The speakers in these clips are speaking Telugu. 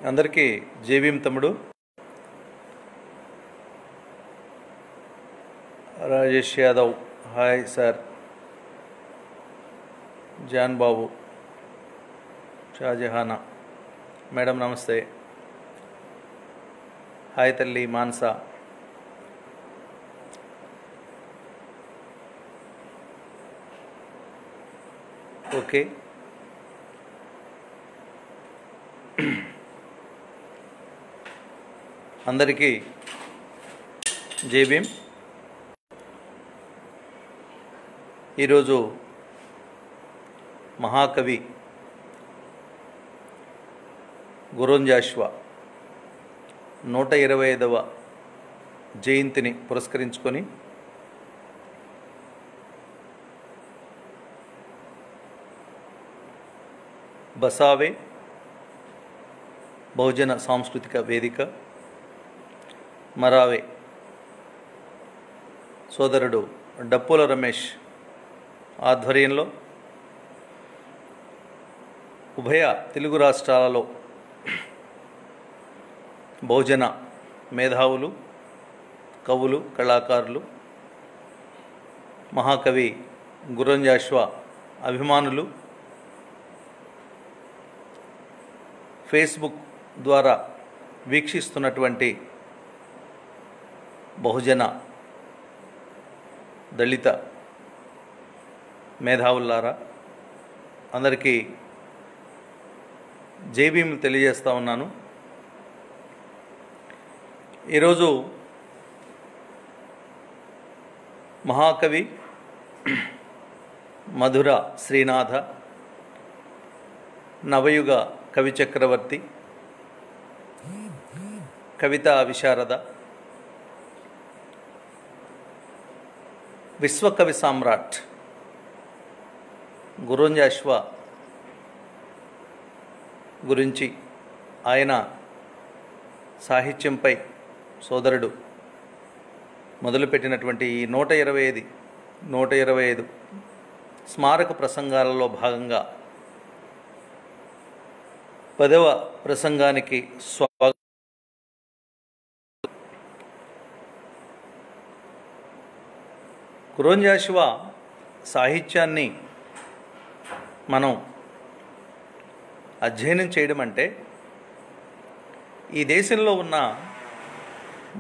అందరికీ జేబీఎం తమ్ముడు. Rajesh Yadav hi sir. John Babu, Shahjahana madam నమస్తే. హాయ్ తల్లి మాన్సా. ఓకే, అందరికీ జేబీఎం. ఈరోజు మహాకవి గురోన్ జాషువా 125వ జయంతిని పురస్కరించుకొని బసావే బహుజన సాంస్కృతిక వేదిక, మరావే సోదరుడు డప్పుల రమేష్ ఆధ్వర్యంలో ఉభయ తెలుగు రాష్ట్రాలలో బహుజన మేధావులు, కవులు, కళాకారులు, మహాకవి గురోన్ జాషువా అభిమానులు ఫేస్బుక్ ద్వారా వీక్షిస్తున్నటువంటి బహుజన దళిత మేధావులారా అందరికీ జేబీఎం తెలియజేస్తూ ఉన్నాను. ఈరోజు మహాకవి మధుర శ్రీనాథ, నవయుగ కవి చక్రవర్తి, కవితా విశారద, విశ్వకవి సామ్రాట్ గురోన్ జాషువా గురించి, ఆయన సాహిత్యంపై సోదరుడు మొదలుపెట్టినటువంటి ఈ 125 స్మారక ప్రసంగాలలో భాగంగా 10వ ప్రసంగానికి స్వాగతం. గురోన్ జాషువా సాహిత్యాన్ని మనం అధ్యయనం చేయడం అంటే ఈ దేశంలో ఉన్న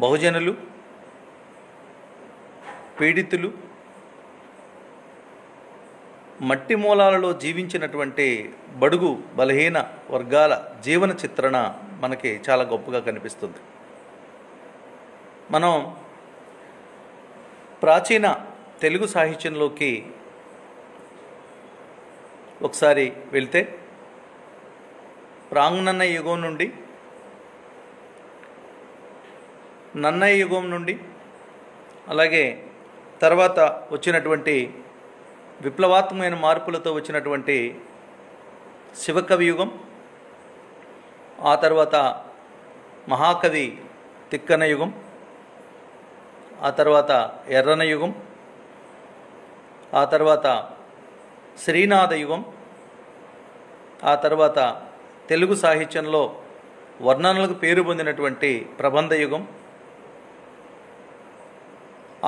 బహుజనులు, పీడితులు, మట్టి మూలాలలో జీవించినటువంటి బడుగు బలహీన వర్గాల జీవన చిత్రణ మనకి చాలా గొప్పగా కనిపిస్తుంది. మనం ప్రాచీన తెలుగు సాహిత్యంలోకి ఒకసారి వెళ్తే ప్రాంగణన్నయ్య యుగం నుండి, నన్నయ్య యుగం నుండి, అలాగే తర్వాత వచ్చినటువంటి విప్లవాత్మకమైన మార్పులతో వచ్చినటువంటి శివకవి యుగం, ఆ తర్వాత మహాకవి తిక్కన యుగం, ఆ తర్వాత ఎర్రన యుగం, ఆ తర్వాత శ్రీనాథ యుగం, ఆ తర్వాత తెలుగు సాహిత్యంలో వర్ణనలకు పేరు పొందినటువంటి ప్రబంధ యుగం,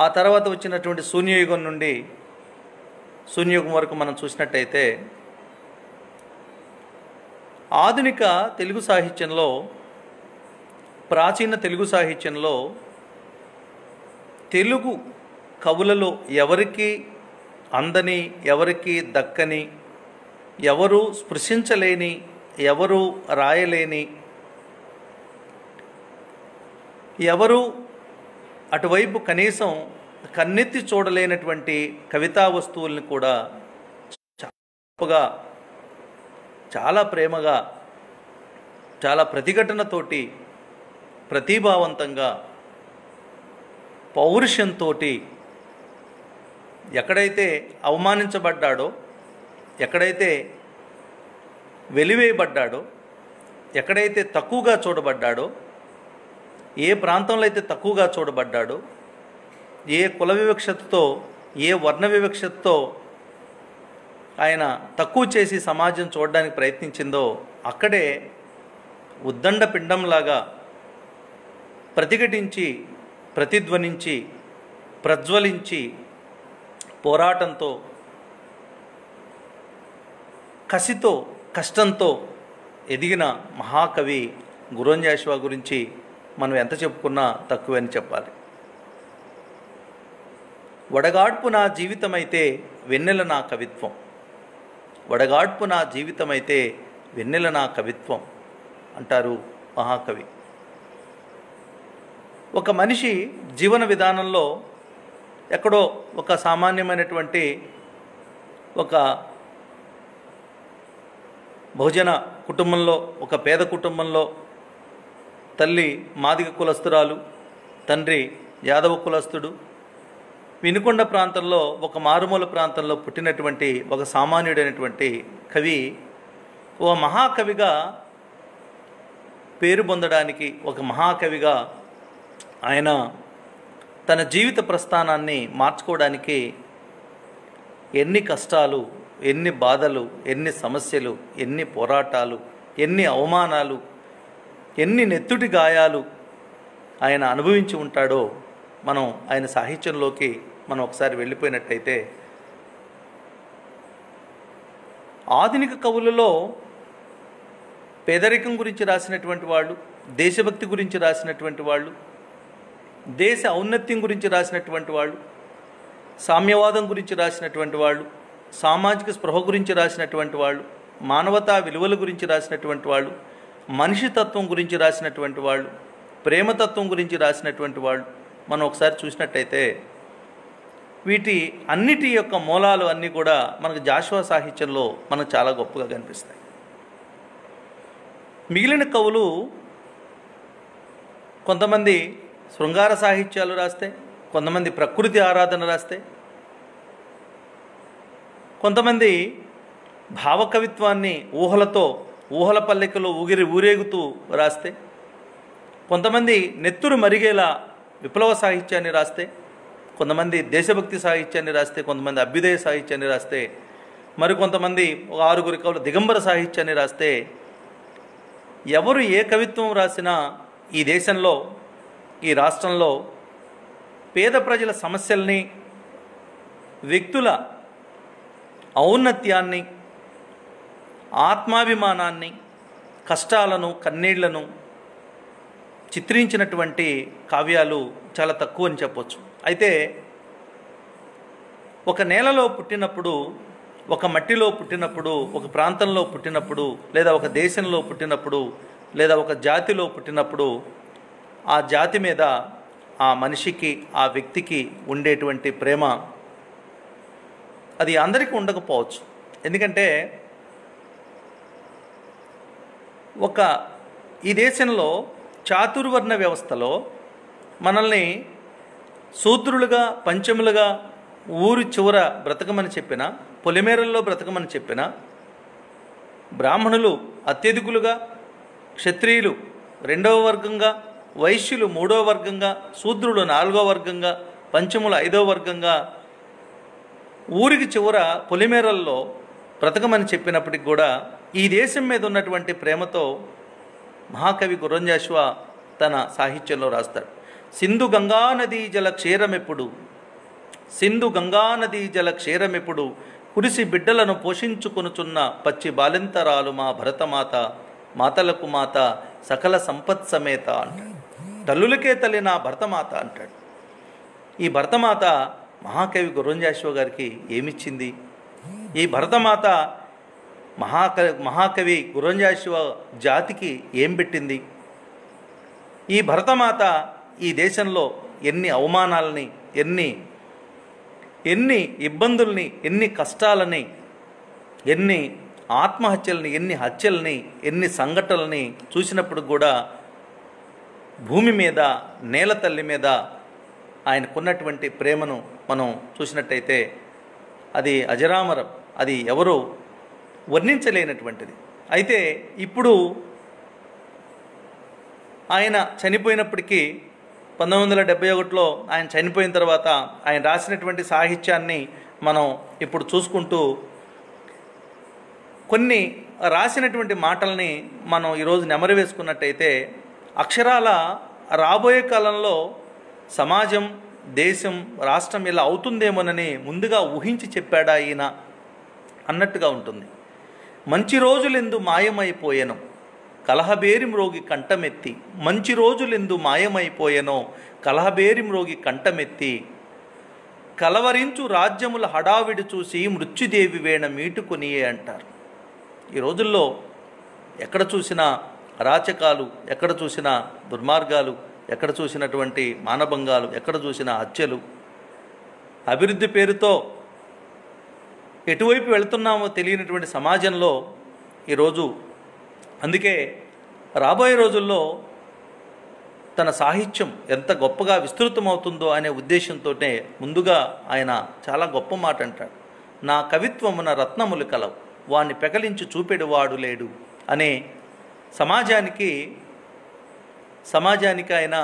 ఆ తర్వాత వచ్చినటువంటి శూన్యయుగం నుండి శూన్యయుగం వరకు మనం చూసినట్టయితే ఆధునిక తెలుగు సాహిత్యంలో, ప్రాచీన తెలుగు సాహిత్యంలో తెలుగు కవులలో ఎవరికి అందని, ఎవరికి దక్కని, ఎవరు స్పృశించలేని, ఎవరు రాయలేని, ఎవరు అటువైపు కనీసం కన్నెత్తి చూడలేనటువంటి కవితా వస్తువుల్ని కూడా గొప్పగా, చాలా ప్రేమగా, చాలా ప్రతిఘటనతోటి, ప్రతిభావంతంగా, పౌరుషంతో ఎక్కడైతే అవమానించబడ్డాడో, ఎక్కడైతే వెలివేయబడ్డాడో, ఎక్కడైతే తక్కువగా చూడబడ్డాడో, ఏ ప్రాంతంలో అయితే తక్కువగా చూడబడ్డాడో, ఏ కుల వివక్షతతో, ఏ వర్ణ వివక్షతతో ఆయన తక్కువ చేసి సమాజం చూడడానికి ప్రయత్నించిందో అక్కడే ఉద్దండ పిండంలాగా ప్రతిఘటించి, ప్రతిధ్వనించి, ప్రజ్వలించి, పోరాటంతో, కసితో, కష్టంతో ఎదిగిన మహాకవి గురోంజాషువా గురించి మనం ఎంత చెప్పుకున్నా తక్కువే అని చెప్పాలి. వడగాడ్పు నా జీవితమైతే వెన్నెల నా కవిత్వం, వడగాడ్పు నా జీవితమైతే వెన్నెల నా కవిత్వం అంటారు మహాకవి. ఒక మనిషి జీవన విధానంలో ఎక్కడో ఒక సామాన్యమైనటువంటి ఒక బహుజన కుటుంబంలో, ఒక పేద కుటుంబంలో తల్లి మాదిగ కులస్తురాలు, తండ్రి యాదవ కులస్తుడు, వినుకొండ ప్రాంతంలో ఒక మారుమూల ప్రాంతంలో పుట్టినటువంటి ఒక సామాన్యుడైనటువంటి కవి ఓ మహాకవిగా పేరు పొందడానికి, ఒక మహాకవిగా ఆయన తన జీవిత ప్రస్థానాన్ని మార్చుకోవడానికి ఎన్ని కష్టాలు, ఎన్ని బాధలు, ఎన్ని సమస్యలు, ఎన్ని పోరాటాలు, ఎన్ని అవమానాలు, ఎన్ని నెత్తుటి గాయాలు ఆయన అనుభవించి ఉంటాడో మనం ఆయన సాహిత్యంలోకి మనం ఒకసారి వెళ్ళిపోయినట్టయితే, ఆధునిక కవులలో పేదరికం గురించి రాసినటువంటి వాళ్ళు, దేశభక్తి గురించి రాసినటువంటి వాళ్ళు, దేశ ఔన్నత్యం గురించి రాసినటువంటి వాళ్ళు, సామ్యవాదం గురించి రాసినటువంటి వాళ్ళు, సామాజిక స్పృహ గురించి రాసినటువంటి వాళ్ళు, మానవతా విలువల గురించి రాసినటువంటి వాళ్ళు, మనిషితత్వం గురించి రాసినటువంటి వాళ్ళు, ప్రేమతత్వం గురించి రాసినటువంటి వాళ్ళు మనం ఒకసారి చూసినట్టయితే వీటి అన్నిటి యొక్క మూలాలు అన్నీ కూడా మనకు జాషువా సాహిత్యంలో మనకు చాలా గొప్పగా కనిపిస్తాయి. మిగిలిన కవులు కొంతమంది శృంగార సాహిత్యాలు రాస్తే, కొంతమంది ప్రకృతి ఆరాధన రాస్తే, కొంతమంది భావకవిత్వాన్ని ఊహలతో, ఊహల పల్లెకలో ఊరేగుతూ రాస్తే, కొంతమంది నెత్తురు మరిగేలా విప్లవ సాహిత్యాన్ని రాస్తే, కొంతమంది దేశభక్తి సాహిత్యాన్ని రాస్తే, కొంతమంది అభ్యుదయ సాహిత్యాన్ని రాస్తే, మరికొంతమంది ఒక 6 కవులు దిగంబర సాహిత్యాన్ని రాస్తే, ఎవరు ఏ కవిత్వం రాసినా ఈ దేశంలో, ఈ రాష్ట్రంలో పేద ప్రజల సమస్యల్ని, వ్యక్తుల ఔన్నత్యాన్ని, ఆత్మాభిమానాన్ని, కష్టాలను, కన్నీళ్లను చిత్రించినటువంటి కావ్యాలు చాలా తక్కువ అని చెప్పొచ్చు. అయితే ఒక నేలలో పుట్టినప్పుడు, ఒక మట్టిలో పుట్టినప్పుడు, ఒక ప్రాంతంలో పుట్టినప్పుడు, లేదా ఒక దేశంలో పుట్టినప్పుడు, లేదా ఒక జాతిలో పుట్టినప్పుడు ఆ జాతి మీద, ఆ మనిషికి, ఆ వ్యక్తికి ఉండేటువంటి ప్రేమ అది అందరికీ ఉండకపోవచ్చు. ఎందుకంటే ఈ దేశంలో చాతుర్వర్ణ వ్యవస్థలో మనల్ని శూద్రులుగా, పంచములుగా ఊరి చివర బ్రతకమని చెప్పిన, పొలిమేరల్లో బ్రతకమని చెప్పిన, బ్రాహ్మణులు అత్యధికులుగా, క్షత్రియులు 2వ వర్గంగా, వైశ్యులు 3వ వర్గంగా, శూద్రులు 4వ వర్గంగా, పంచములు 5వ వర్గంగా ఊరికి చివర పొలిమేరల్లో బ్రతకమని చెప్పినప్పటికి కూడా ఈ దేశం మీద ఉన్నటువంటి ప్రేమతో మహాకవి గురోంజాషువా తన సాహిత్యంలో రాస్తాడు. సింధు గంగా నదీ జల క్షీరమెప్పుడు, సింధు గంగా నదీ జల క్షీరమెప్పుడు, కురిసి బిడ్డలను పోషించుకొనుచున్న పచ్చి బాలింతరాలు మా భరతమాత, మాతలకు మాత సకల సంపత్ సమేత అంటాడు. తల్లులకే తల్లి నా భరతమాత అంటాడు. ఈ భరతమాత మహాకవి గురోంజాషువా గారికి ఏమిచ్చింది? ఈ భరతమాత మహాకవి గురోంజాషువా జాతికి ఏం పెట్టింది? ఈ భరతమాత ఈ దేశంలో ఎన్ని అవమానాలని, ఎన్ని ఇబ్బందుల్ని, ఎన్ని కష్టాలని, ఎన్ని ఆత్మహత్యల్ని, ఎన్ని హత్యల్ని, ఎన్ని సంఘటనల్ని చూసినప్పుడు కూడా భూమి మీద, నేల తల్లి మీద ఆయనకున్నటువంటి ప్రేమను మనం చూసినట్టయితే అది అజరామరం, అది ఎవరు వర్ణించలేనటువంటిది. అయితే ఇప్పుడు ఆయన చనిపోయినప్పటికీ 1971లో ఆయన చనిపోయిన తర్వాత ఆయన రాసినటువంటి సాహిత్యాన్ని మనం ఇప్పుడు చూసుకుంటూ కొన్ని రాసినటువంటి మాటల్ని మనం ఈరోజు నెమరు వేసుకున్నట్టయితే అక్షరాల రాబోయే కాలంలో సమాజం, దేశం, రాష్ట్రం ఇలా అవుతుందేమోనని ముందుగా ఊహించి చెప్పాడా ఈయన అన్నట్టుగా ఉంటుంది. మంచి రోజులెందు మాయమైపోయెనో కలహబేరి మ్రోగి కంఠమెత్తి, మంచి రోజులెందు మాయమైపోయెనో కలహబేరి మ్రోగి కంఠమెత్తి, కలవరించు రాజ్యముల హడావిడి చూసి మృత్యుదేవి వేణ మీటుకొనియే అంటారు. ఈ రోజుల్లో ఎక్కడ చూసినా అరాచకాలు, ఎక్కడ చూసినా దుర్మార్గాలు, ఎక్కడ చూసినటువంటి మానభంగాలు, ఎక్కడ చూసినా హత్యలు, అభివృద్ధి పేరుతో ఎటువైపు వెళుతున్నామో తెలియనటువంటి సమాజంలో ఈరోజు, అందుకే రాబోయే రోజుల్లో తన సాహిత్యం ఎంత గొప్పగా విస్తృతమవుతుందో అనే ఉద్దేశంతోనే ముందుగా ఆయన చాలా గొప్ప మాట అంటాడు. నా కవిత్వమున రత్నములు కలవు, వాణ్ణి పెకలించి చూపెడువాడు లేడు అనే సమాజానికి ఆయన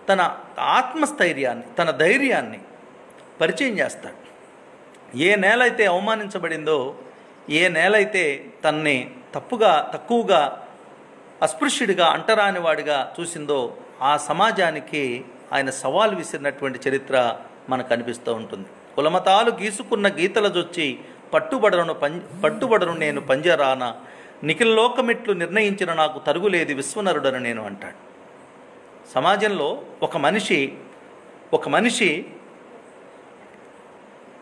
తన ఆత్మస్థైర్యాన్ని, తన ధైర్యాన్ని పరిచయం చేస్తాడు. ఏ నేల అయితే అవమానించబడిందో, ఏ నేల అయితే తనని తక్కువగా అస్పృశ్యుడిగా, అంటరాని వాడిగా చూసిందో ఆ సమాజానికి ఆయన సవాల్ విసిరినటువంటి చరిత్ర మనకు అనిపిస్తూ ఉంటుంది. కులమతాలు గీసుకున్న గీతల జొచ్చి పట్టుబడను నేను పంజరాన, నిఖిల లోకమిట్లు నిర్ణయించిన నాకు తరుగులేదు విశ్వనరుడను నేను అంటాడు. సమాజంలో ఒక మనిషి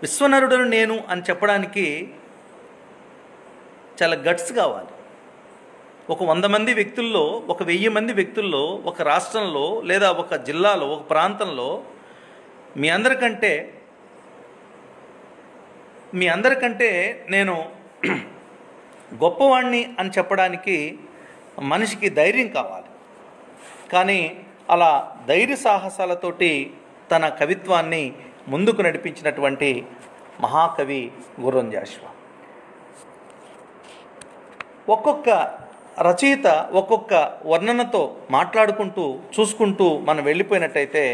విశ్వనరుడను నేను అని చెప్పడానికి చాలా గట్స్ కావాలి. ఒక 100 మంది వ్యక్తుల్లో, ఒక 1000 మంది వ్యక్తుల్లో, ఒక రాష్ట్రంలో లేదా ఒక జిల్లాలో, ఒక ప్రాంతంలో మీ అందరికంటే నేను గొప్పవాణ్ణి అని చెప్పడానికి మనిషికి ధైర్యం కావాలి. కానీ అలా ధైర్య సాహసాలతోటి తన కవిత్వాన్ని ముందుకు నడిపించినటువంటి మహాకవి గుర్రం జాషువా. ఒక్కొక్క రచయిత ఒక్కొక్క వర్ణనతో మాట్లాడుకుంటూ చూసుకుంటూ మనం వెళ్ళిపోయినట్టయితే,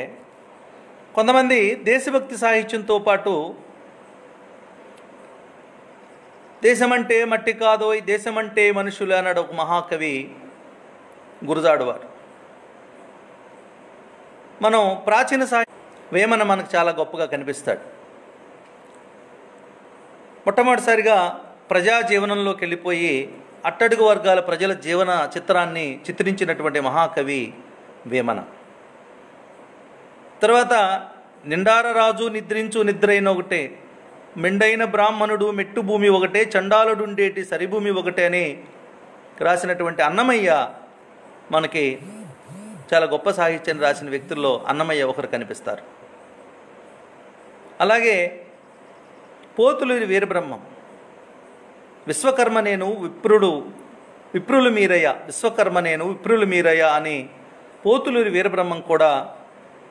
కొంతమంది దేశభక్తి సాహిత్యంతో పాటు దేశమంటే మట్టి కాదోయ్, దేశమంటే మనుషులు అన్నాడు ఒక మహాకవి గురజాడవారు. మనం ప్రాచీన వేమన మనకు చాలా గొప్పగా కనిపిస్తాడు. మొట్టమొదటిసారిగా ప్రజా జీవనంలోకి వెళ్ళిపోయి అట్టడుగు వర్గాల ప్రజల జీవన చిత్రాన్ని చిత్రించినటువంటి మహాకవి వేమన. తర్వాత నిండార రాజు నిద్రించు నిద్రైన ఒకటే, మెండైన బ్రాహ్మణుడు మెట్టు భూమి ఒకటే, చండాలుడుండేటి సరిభూమి ఒకటే అని రాసినటువంటి అన్నమయ్య మనకి చాలా గొప్ప సాహిత్యాన్ని రాసిన వ్యక్తుల్లో అన్నమయ్య ఒకరు కనిపిస్తారు. అలాగే పోతులూరి వీరబ్రహ్మం, విశ్వకర్మ నేను విప్రులు మీరయ్య, విశ్వకర్మ నేను విప్రులు మీరయ్య అని పోతులూరి వీరబ్రహ్మం కూడా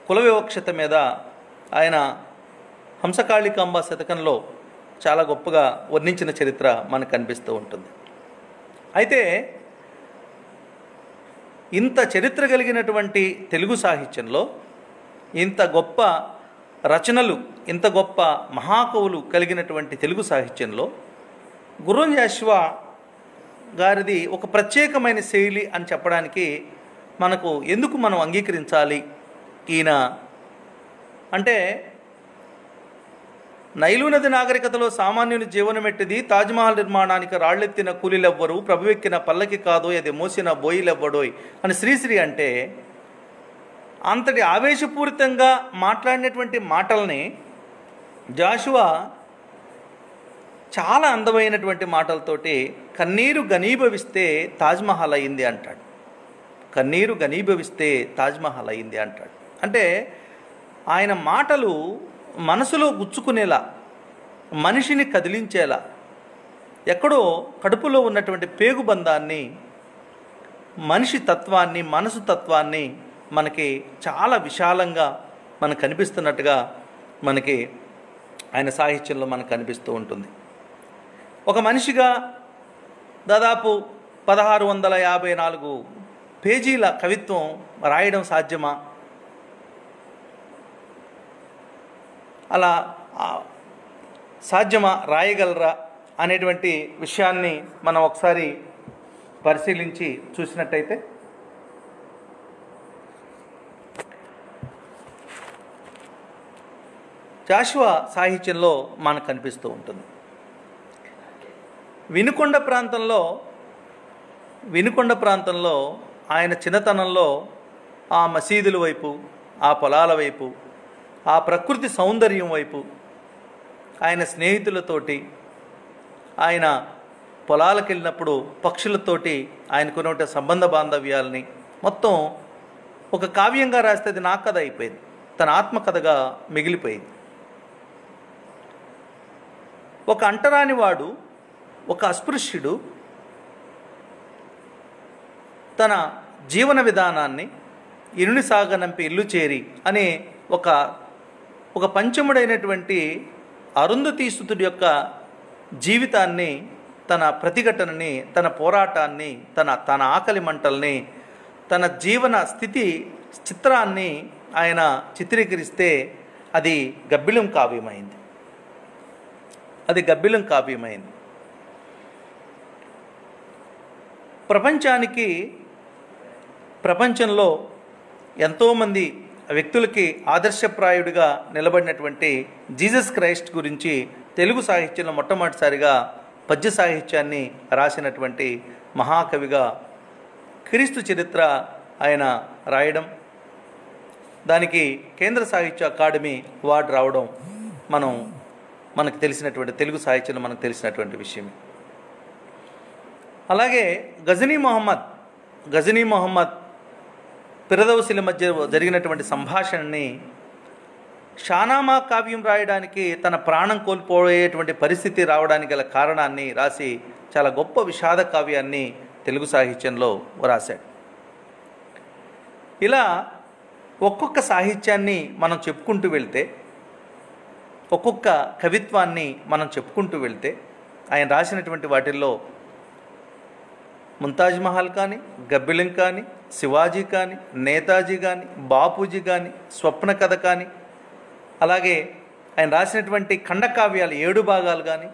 కుల వివక్షత మీద ఆయన హంసకాళికాంబ శతకంలో చాలా గొప్పగా వర్ణించిన చరిత్ర మనకు కనిపిస్తూ ఉంటుంది. అయితే ఇంత చరిత్ర కలిగినటువంటి తెలుగు సాహిత్యంలో ఇంత గొప్ప రచనలు, ఇంత గొప్ప మహాకవులు కలిగినటువంటి తెలుగు సాహిత్యంలో గుర్రం జాషువా గారిది ఒక ప్రత్యేకమైన శైలి అని చెప్పడానికి ఎందుకు మనం అంగీకరించాలి ఈయన అంటే, నైలు నది నాగరికతలో సామాన్యుని జీవనమెట్టిది, తాజ్మహల్ నిర్మాణానికి రాళ్లెత్తిన కూలీలెవ్వరు, ప్రభువెక్కిన పల్లకి కాదోయ్, అది మోసిన బోయిలెవ్వడోయ్ అని శ్రీశ్రీ అంటే, అంతటి ఆవేశపూరితంగా మాట్లాడినటువంటి మాటల్ని జాషువా చాలా అందమైనటువంటి మాటలతోటి కన్నీరు గనీభవిస్తే తాజ్మహల్ అయింది అంటాడు. కన్నీరు గనీభవిస్తే తాజ్మహల్ అయింది అంటాడు. అంటే ఆయన మాటలు మనసులో గుచ్చుకునేలా, మనిషిని కదిలించేలా, ఎక్కడో కడుపులో ఉన్నటువంటి పేగుబంధాన్ని, మనిషి తత్వాన్ని, మనసు తత్వాన్ని మనకి చాలా విశాలంగా మనకు కనిపిస్తున్నట్టుగా మనకి ఆయన సాహిత్యంలో మనకు కనిపిస్తూ ఉంటుంది. ఒక మనిషిగా దాదాపు 1654 పేజీల కవిత్వం రాయడం సాధ్యమా? అలా సాధ్యమా? రాయగలరా అనేటువంటి విషయాన్ని మనం ఒకసారి పరిశీలించి చూసినట్టయితే, జాషువా సాహిత్యంలో మనకు కనిపిస్తూ ఉంటుంది. వినుకొండ ప్రాంతంలో ఆయన చిన్నతనంలో ఆ మసీదుల వైపు, ఆ పొలాల వైపు, ఆ ప్రకృతి సౌందర్యం వైపు, ఆయన స్నేహితులతోటి, ఆయన పొలాలకు వెళ్ళినప్పుడు పక్షులతోటి ఆయనకున్న సంబంధ బాంధవ్యాలని మొత్తం ఒక కావ్యంగా రాస్తే అది నా కథ అయిపోయింది, తన ఆత్మకథగా మిగిలిపోయింది. ఒక అంటరానివాడు, ఒక అస్పృశ్యుడు తన జీవన విధానాన్ని ఇరుని సాగనంపి ఇల్లు చేరి అనే ఒక పంచముడైనటువంటి అరుంధతీసుతుడి యొక్క జీవితాన్ని, తన ప్రతిఘటనని, తన పోరాటాన్ని, తన ఆకలి మంటల్ని, తన జీవన స్థితి చిత్రాన్ని ఆయన చిత్రీకరిస్తే అది గబ్బిలం కావ్యమైంది. ప్రపంచంలో ఎంతోమంది వ్యక్తులకి ఆదర్శప్రాయుడిగా నిలబడినటువంటి జీసస్ క్రైస్ట్ గురించి తెలుగు సాహిత్యంలో మొట్టమొదటిసారిగా పద్య సాహిత్యాన్ని రాసినటువంటి మహాకవిగా క్రీస్తు చరిత్ర ఆయన రాయడం, దానికి కేంద్ర సాహిత్య అకాడమీ అవార్డు రావడం మనకు తెలిసినటువంటి, తెలుగు సాహిత్యంలో మనకు తెలిసినటువంటి విషయమే. అలాగే గజనీ మొహమ్మద్ పిరదౌసిల మధ్య జరిగినటువంటి సంభాషణని షానామా కావ్యం రాయడానికి, తన ప్రాణం కోల్పోయేటువంటి పరిస్థితి రావడానికి గల కారణాన్ని రాసి చాలా గొప్ప విషాద కావ్యాన్ని తెలుగు సాహిత్యంలో రాశాడు. ఇలా ఒక్కొక్క సాహిత్యాన్ని మనం చెప్పుకుంటూ వెళ్తే, ఒక్కొక్క కవిత్వాన్ని మనం చెప్పుకుంటూ వెళ్తే, ఆయన రాసినటువంటి వాటిల్లో ముంతాజ్ మహల్ కానీ, గబ్బిలం కానీ, శివాజీ కానీ, నేతాజీ కానీ, బాపూజీ కానీ, స్వప్న కథ కానీ, అలాగే ఆయన రాసినటువంటి ఖండకావ్యాలు 7 భాగాలు కానీ,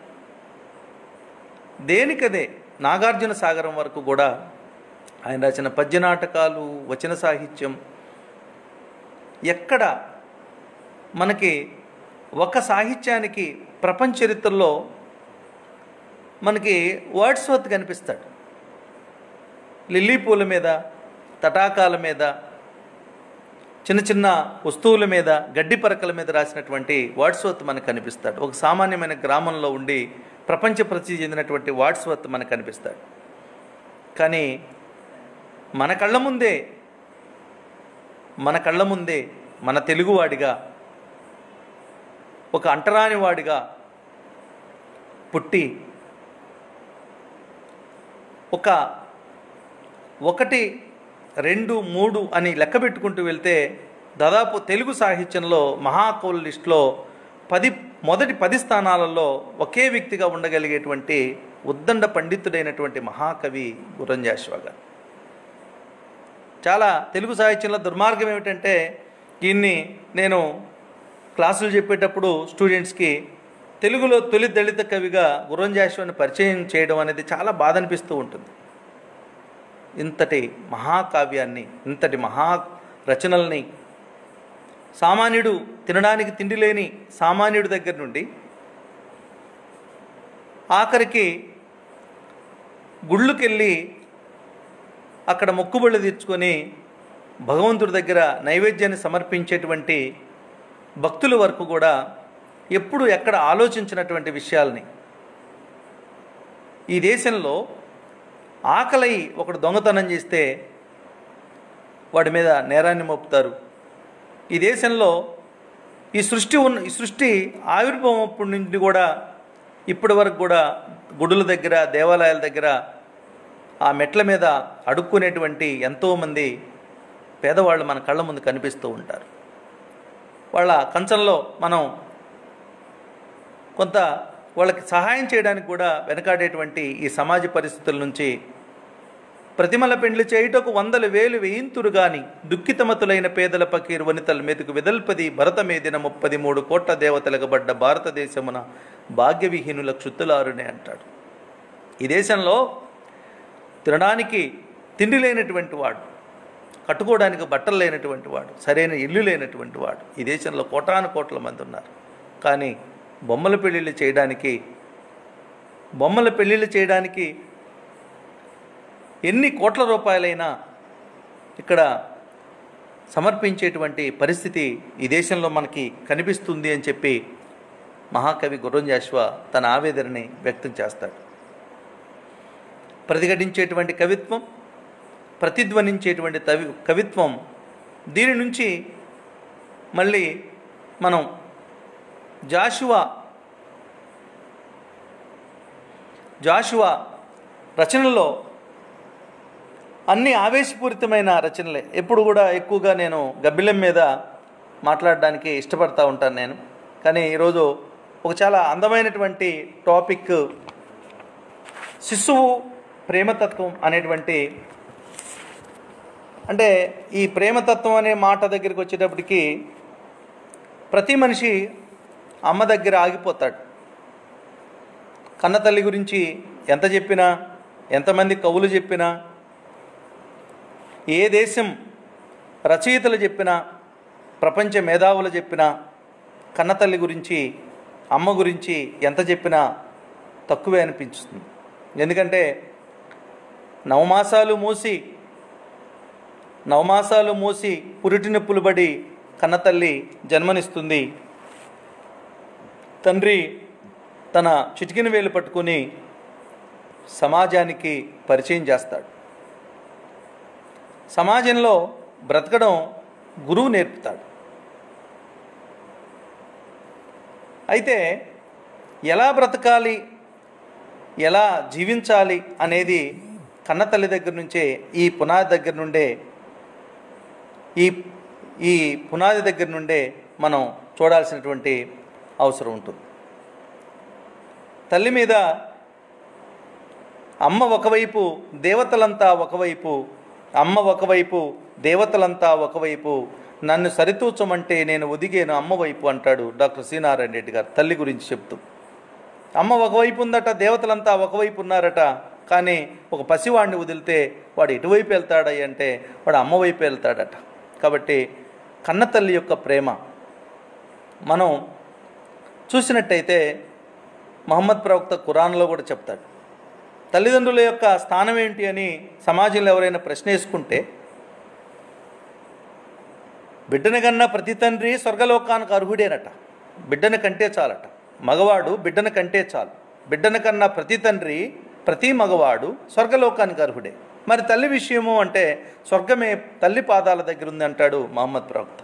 దేనికదే నాగార్జున సాగరం వరకు కూడా ఆయన రాసిన పద్య నాటకాలు, వచన సాహిత్యం, ఎక్కడ మనకి ఒక సాహిత్యానికి ప్రపంచ చరిత్రలో మనకి వర్డ్స్వర్త్ కనిపిస్తాడు. లిల్లీ పూల మీద, తటాకాల మీద, చిన్న చిన్న వస్తువుల మీద, గడ్డి పరకల మీద రాసినటువంటి వర్డ్స్వర్త్ మనకు కనిపిస్తాడు. ఒక సామాన్యమైన గ్రామంలో ఉండి ప్రపంచ ప్రసిద్ధి చెందినటువంటి వర్డ్స్వర్త్ మనకు కనిపిస్తాడు. కానీ మన కళ్ళ ముందే మన తెలుగువాడిగా, ఒక అంటరానివాడిగా పుట్టి, 1, 2, 3 అని లెక్క పెట్టుకుంటూ వెళ్తే దాదాపు తెలుగు సాహిత్యంలో మహాకవుల లిస్టులో మొదటి 10 స్థానాలలో ఒకే వ్యక్తిగా ఉండగలిగేటువంటి ఉద్దండ పండితుడైనటువంటి మహాకవి గుర్రం జాషువా గారు. చాలా తెలుగు సాహిత్యంలో దుర్మార్గం ఏమిటంటే, దీన్ని నేను క్లాసులు చెప్పేటప్పుడు స్టూడెంట్స్కి తెలుగులో తొలి దళిత కవిగా గుర్రం జాషువాని పరిచయం చేయడం అనేది చాలా బాధ అనిపిస్తూ ఉంటుంది. ఇంతటి మహాకావ్యాన్ని, ఇంతటి మహా రచనల్ని, సామాన్యుడు తినడానికి తిండి లేని సామాన్యుడి దగ్గర నుండి ఆఖరికి గుళ్ళుకెళ్ళి అక్కడ మొక్కుబళ్ళు తీర్చుకొని భగవంతుడి దగ్గర నైవేద్యాన్ని సమర్పించేటువంటి భక్తుల వరకు కూడా ఎప్పుడు ఎక్కడ ఆలోచించినటువంటి విషయాల్ని, ఈ దేశంలో ఆకలై ఒకడు దొంగతనం చేస్తే వాడి మీద నేరాన్ని మోపుతారు. ఈ దేశంలో ఈ సృష్టి ఆవిర్భావం నుండి కూడా ఇప్పటి వరకు కూడా గుడుల దగ్గర, దేవాలయాల దగ్గర ఆ మెట్ల మీద అడుక్కునేటువంటి ఎంతోమంది పేదవాళ్ళు మన కళ్ళ ముందు కనిపిస్తూ ఉంటారు. వాళ్ళ కంచంలో మనం కొంత వాళ్ళకి సహాయం చేయడానికి కూడా వెనకాడేటువంటి ఈ సమాజ పరిస్థితుల నుంచి ప్రతిమల పెండ్లి చేయుటకు 100,000 వేయింతురు గాని దుఃఖితమతులైన పేదల పకీరు వనితల మెతుకు వెదల్పది భరత మేదిన 33 కోట్ల దేవతలగబడ్డ భారతదేశమున భాగ్యవిహీనుల క్షుత్తులారునే అంటాడు. ఈ దేశంలో తినడానికి తిండి లేనటువంటి వాడు, కట్టుకోవడానికి బట్టలు లేనటువంటి వాడు, సరైన ఇల్లు లేనటువంటి వాడు ఈ దేశంలో కోటాను కోట్ల మంది ఉన్నారు. కానీ బొమ్మల పెళ్ళిళ్ళు చేయడానికి ఎన్ని కోట్ల రూపాయలైనా ఇక్కడ సమర్పించేటువంటి పరిస్థితి ఈ దేశంలో మనకి కనిపిస్తుంది అని చెప్పి మహాకవి గుర్రం జాషువా తన ఆవేదనని వ్యక్తం చేస్తాడు. ప్రతిఘటించేటువంటి కవిత్వం, ప్రతిధ్వనించేటువంటి కవిత్వం, దీని నుంచి మళ్ళీ మనం జాషువా రచనల్లో అన్ని ఆవేశపూరితమైన రచనలే. ఎప్పుడు కూడా ఎక్కువగా నేను గబ్బిలం మీద మాట్లాడడానికి ఇష్టపడతా ఉంటాను నేను. కానీ ఈరోజు ఒక చాలా అందమైనటువంటి టాపిక్, శిశువు ప్రేమతత్వం అనేటువంటి, అంటే ఈ ప్రేమతత్వం అనే మాట దగ్గరికి వచ్చేటప్పటికి ప్రతి మనిషి అమ్మ దగ్గర ఆగిపోతాడు. కన్నతల్లి గురించి ఎంత చెప్పినా, ఎంతమంది కవులు చెప్పినా, ఏ దేశం రచయితలు చెప్పినా, ప్రపంచ మేధావులు చెప్పినా, కన్నతల్లి గురించి, అమ్మ గురించి ఎంత చెప్పినా తక్కువే అనిపించుతుంది. ఎందుకంటే నవమాసాలు మోసి పురిటి నొప్పులు పడి కన్నతల్లి జన్మనిస్తుంది. తండ్రి తన చిటికిన వేలు పట్టుకుని సమాజానికి పరిచయం చేస్తాడు. సమాజంలో బ్రతకడం గురువు నేర్పుతాడు. అయితే ఎలా బ్రతకాలి, ఎలా జీవించాలి అనేది కన్నతల్లి దగ్గర నుంచే, ఈ పునాది దగ్గర నుండే మనం చూడాల్సినటువంటి అవసరం ఉంటుంది. తల్లి మీద అమ్మ ఒకవైపు, దేవతలంతా ఒకవైపు, నన్ను సరితూచమంటే నేను ఒదిగేను అమ్మ వైపు అంటాడు డాక్టర్ సి నారాయణ రెడ్డి గారు తల్లి గురించి చెప్తూ. అమ్మ ఒకవైపు ఉందట, దేవతలంతా ఒకవైపు ఉన్నారట. కానీ ఒక పసివాడిని వదిలితే వాడు ఎటువైపు వెళ్తాడయ్య అంటే వాడు అమ్మ వైపు వెళ్తాడట. కాబట్టి కన్నతల్లి యొక్క ప్రేమ మనం చూసినట్టయితే మహమ్మద్ ప్రవక్త ఖురాన్లో కూడా చెప్తాడు. తల్లిదండ్రుల యొక్క స్థానం ఏంటి అని సమాజంలో ఎవరైనా ప్రశ్న వేసుకుంటే, బిడ్డను కన్నా ప్రతి తండ్రి స్వర్గలోకానికి అర్హుడేనట. బిడ్డను కంటే చాలట. మగవాడు బిడ్డను కంటే చాలు. బిడ్డను కన్నా ప్రతి తండ్రి, ప్రతి మగవాడు స్వర్గలోకానికి అర్హుడే. మరి తల్లి విషయము అంటే స్వర్గమే తల్లి పాదాల దగ్గర ఉంది అంటాడు మహమ్మద్ ప్రవక్త.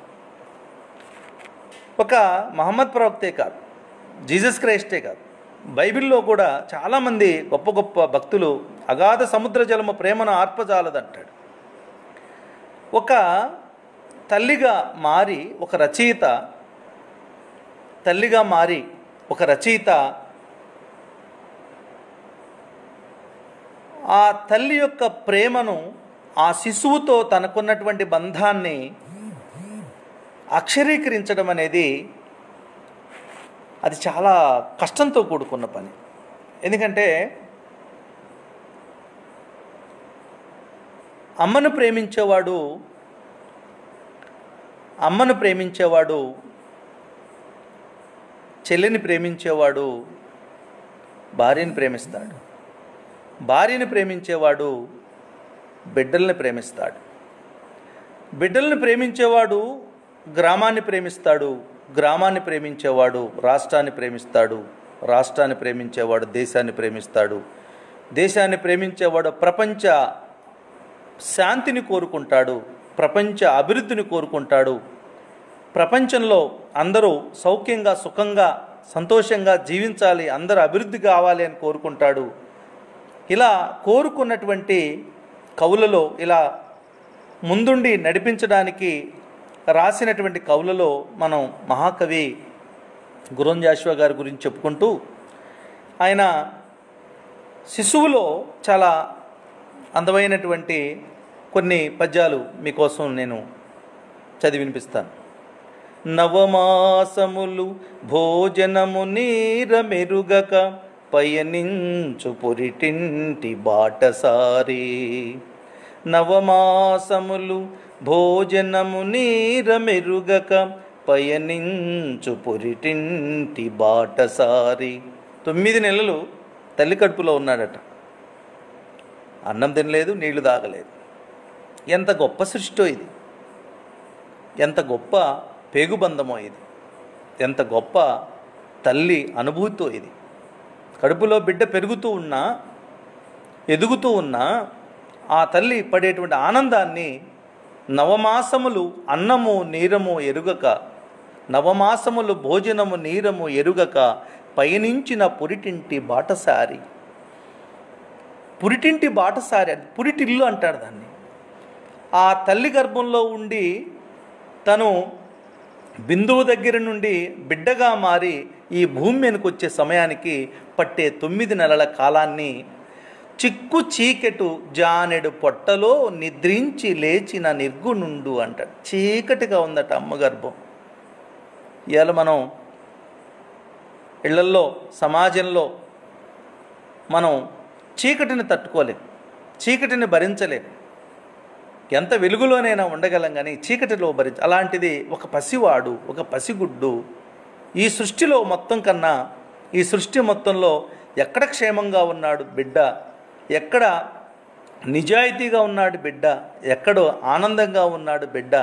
ఒక మహమ్మద్ ప్రవక్తే కాదు, జీసస్ క్రైస్టే కాదు, బైబిల్లో కూడా చాలామంది గొప్ప గొప్ప భక్తులు అగాధ సముద్ర జలము ప్రేమను ఆర్పజాలదంటాడు. ఒక తల్లిగా మారి ఒక రచయిత ఆ తల్లి యొక్క ప్రేమను, ఆ శిశువుతో తనకున్నటువంటి బంధాన్ని అక్షరీకరించడం అనేది అది చాలా కష్టంతో కూడుకున్న పని. ఎందుకంటే అమ్మను ప్రేమించేవాడు, చెల్లిని ప్రేమించేవాడు భార్యని ప్రేమిస్తాడు. భార్యని ప్రేమించేవాడు బిడ్డల్ని ప్రేమిస్తాడు. బిడ్డల్ని ప్రేమించేవాడు గ్రామాన్ని ప్రేమిస్తాడు. గ్రామాన్ని ప్రేమించేవాడు రాష్ట్రాన్ని ప్రేమిస్తాడు. రాష్ట్రాన్ని ప్రేమించేవాడు దేశాన్ని ప్రేమిస్తాడు. దేశాన్ని ప్రేమించేవాడు ప్రపంచ శాంతిని కోరుకుంటాడు, ప్రపంచ అభివృద్ధిని కోరుకుంటాడు. ప్రపంచంలో అందరూ సౌఖ్యంగా, సుఖంగా, సంతోషంగా జీవించాలి, అందరూ అభివృద్ధి కావాలి అని కోరుకుంటాడు. ఇలా కోరుకున్నటువంటి కవులలో, ఇలా ముందుండి నడిపించడానికి రాసినటువంటి కవులలో మనం మహాకవి గుర్రం జాషువా గారి గురించి చెప్పుకుంటూ, ఆయన శిశువులో చాలా అందమైనటువంటి కొన్ని పద్యాలు మీకోసం నేను చదివి వినిపిస్తాను. నవమాసములు భోజనము నీర మెరుగక పయనించు పురిటింటి బాటసారి. నవమాసములు భోజనము నీర మెరుగక పయనించు పురిటింటి బాటసారి. 9 నెలలు తల్లి కడుపులో ఉన్నాడట. అన్నం తినలేదు, నీళ్లు తాగలేదు. ఎంత గొప్ప సృష్టో ఇది, ఎంత గొప్ప పేగుబంధమో ఇది, ఎంత గొప్ప తల్లి అనుభూతో ఇది. కడుపులో బిడ్డ పెరుగుతూ ఉన్నా, ఎదుగుతూ ఉన్నా ఆ తల్లి పడేటువంటి ఆనందాన్ని నవమాసములు అన్నము నీరము ఎరుగక, నవమాసములు భోజనము నీరము ఎరుగక పయనించిన పురిటింటి బాటసారి. పురిటింటి బాటసారి, అది పురిటిల్లు అంటారు దాన్ని. ఆ తల్లి గర్భంలో ఉండి తను బిందువు దగ్గర నుండి బిడ్డగా మారి ఈ భూమి మీదకి వచ్చే సమయానికి పట్టే 9 నెలల కాలాన్ని చిక్కు చీకటు జానెడు పొట్టలో నిద్రించి లేచిన నిర్గుణుండు అంటాడు. చీకటిగా ఉందట అమ్మ గర్భం. ఇవాళ మనం ఇళ్లల్లో, సమాజంలో మనం చీకటిని తట్టుకోలేం, చీకటిని భరించలేం. ఎంత వెలుగులోనైనా ఉండగలం కానీ చీకటిలో అలాంటిది ఒక పసివాడు, ఒక పసిగుడ్డు ఈ సృష్టిలో మొత్తం కన్నా, ఈ సృష్టి మొత్తంలో ఎక్కడ క్షేమంగా ఉన్నాడు బిడ్డ, ఎక్కడ నిజాయితీగా ఉన్నాడు బిడ్డ, ఎక్కడో ఆనందంగా ఉన్నాడు బిడ్డ,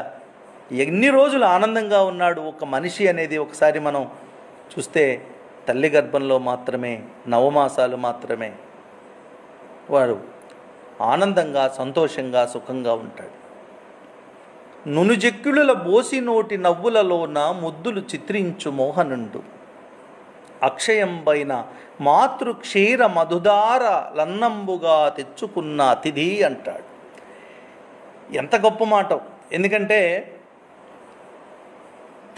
ఎన్ని రోజులు ఆనందంగా ఉన్నాడు ఒక మనిషి అనేది ఒకసారి మనం చూస్తే తల్లి గర్భంలో మాత్రమే, నవమాసాలు మాత్రమే వాడు ఆనందంగా, సంతోషంగా, సుఖంగా ఉంటాడు. నునుజెక్కిళ్ళ బోసి నోటి నవ్వులలోన ముద్దులు చిత్రించు మోహనుండు. అక్షయంబైన మాతృక్షీర మధుదార లన్నంబుగా తెచ్చుకున్న అతిథి అంటాడు. ఎంత గొప్ప మాట! ఎందుకంటే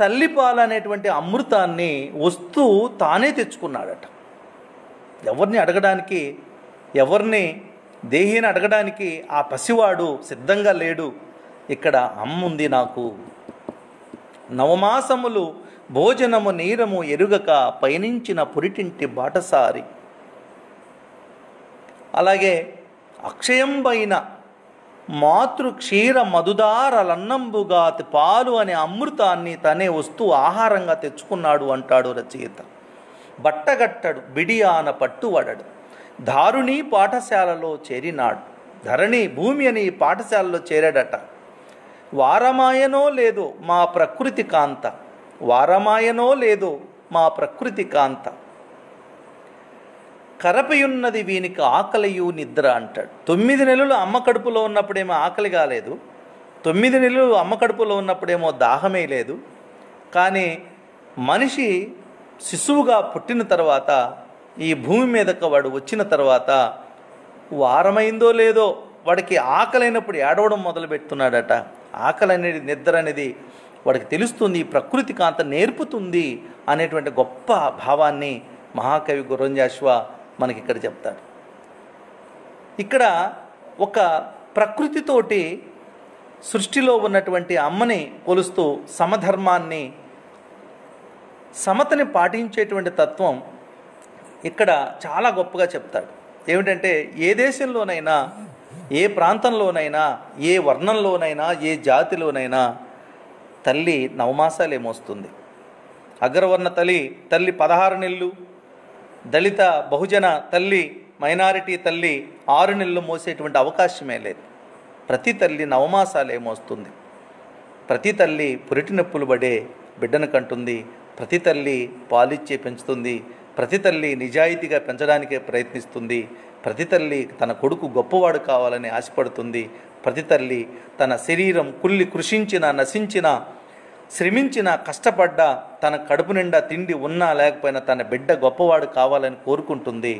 తల్లిపాలు అనేటువంటి అమృతాన్ని వస్తూ తానే తెచ్చుకున్నాడట. ఎవరిని అడగడానికి, ఎవరిని దేహిని అడగడానికి ఆ పసివాడు సిద్ధంగా లేడు. ఇక్కడ అమ్ముంది నాకు. నవమాసములు భోజనము నీరము ఎరుగక పయనించిన పురిటింటి బాటసారి. అలాగే అక్షయంబైన మాతృక్షీర మధుదారలన్నంబుగా పాలు అనే అమృతాన్ని తనే వస్తూ ఆహారంగా తెచ్చుకున్నాడు అంటాడు రచయిత. బట్టగట్టడు బిడియాన పట్టువడడు, దారుణి పాఠశాలలో చేరినాడు. ధరణి భూమి అని పాఠశాలలో చేరాడట. వారమాయనో లేదో మా ప్రకృతి కాంత, వారమాయనో లేదో మా ప్రకృతి కాంత. కరపయున్నది వీనికి ఆకలియు నిద్ర అంటాడు. 9 నెలలు అమ్మ కడుపులో ఉన్నప్పుడేమో ఆకలి కాలేదు, 9 నెలలు అమ్మ కడుపులో ఉన్నప్పుడేమో దాహమే లేదు. కానీ మనిషి శిశువుగా పుట్టిన తర్వాత, ఈ భూమి మీదకు వాడు వచ్చిన తర్వాత వారమైందో లేదో వాడికి ఆకలైనప్పుడు ఏడవడం మొదలు పెడుతున్నాడట. ఆకలి అనేది, నిద్ర అనేది వాడికి తెలుస్తుంది, ప్రకృతి కాంత నేర్పుతుంది అనేటువంటి గొప్ప భావాన్ని మహాకవి గుర్రంజాషువ మనకి ఇక్కడ చెప్తాడు. ఇక్కడ ఒక ప్రకృతితోటి సృష్టిలో ఉన్నటువంటి అమ్మని కొలుస్తూ సమధర్మాన్ని, సమతని పాటించేటువంటి తత్వం ఇక్కడ చాలా గొప్పగా చెప్తాడు. ఏమిటంటే ఏ దేశంలోనైనా, ఏ ప్రాంతంలోనైనా, ఏ వర్ణంలోనైనా, ఏ జాతిలోనైనా తల్లి నవమాసాలే మోస్తుంది. అగ్రవర్ణ తల్లి 16 నెలలు, దళిత బహుజన తల్లి, మైనారిటీ తల్లి 6 నెలలు మోసేటువంటి అవకాశమే లేదు. ప్రతి తల్లి నవమాసాలే మోస్తుంది. ప్రతి తల్లి పురిటి నొప్పులు పడే బిడ్డను కంటుంది. ప్రతి తల్లి పాలిచ్చే పెంచుతుంది. ప్రతి తల్లి నిజాయితీగా పెంచడానికే ప్రయత్నిస్తుంది. ప్రతి తల్లి తన కొడుకు గొప్పవాడు కావాలని ఆశపడుతుంది. ప్రతి తల్లి తన శరీరం కుళ్ళి కృషించిన, నశించిన, శ్రమించిన, కష్టపడ్డ, తన కడుపు నిండా తిండి ఉన్నా లేకపోయినా తన బిడ్డ గొప్పవాడు కావాలని కోరుకుంటుంది.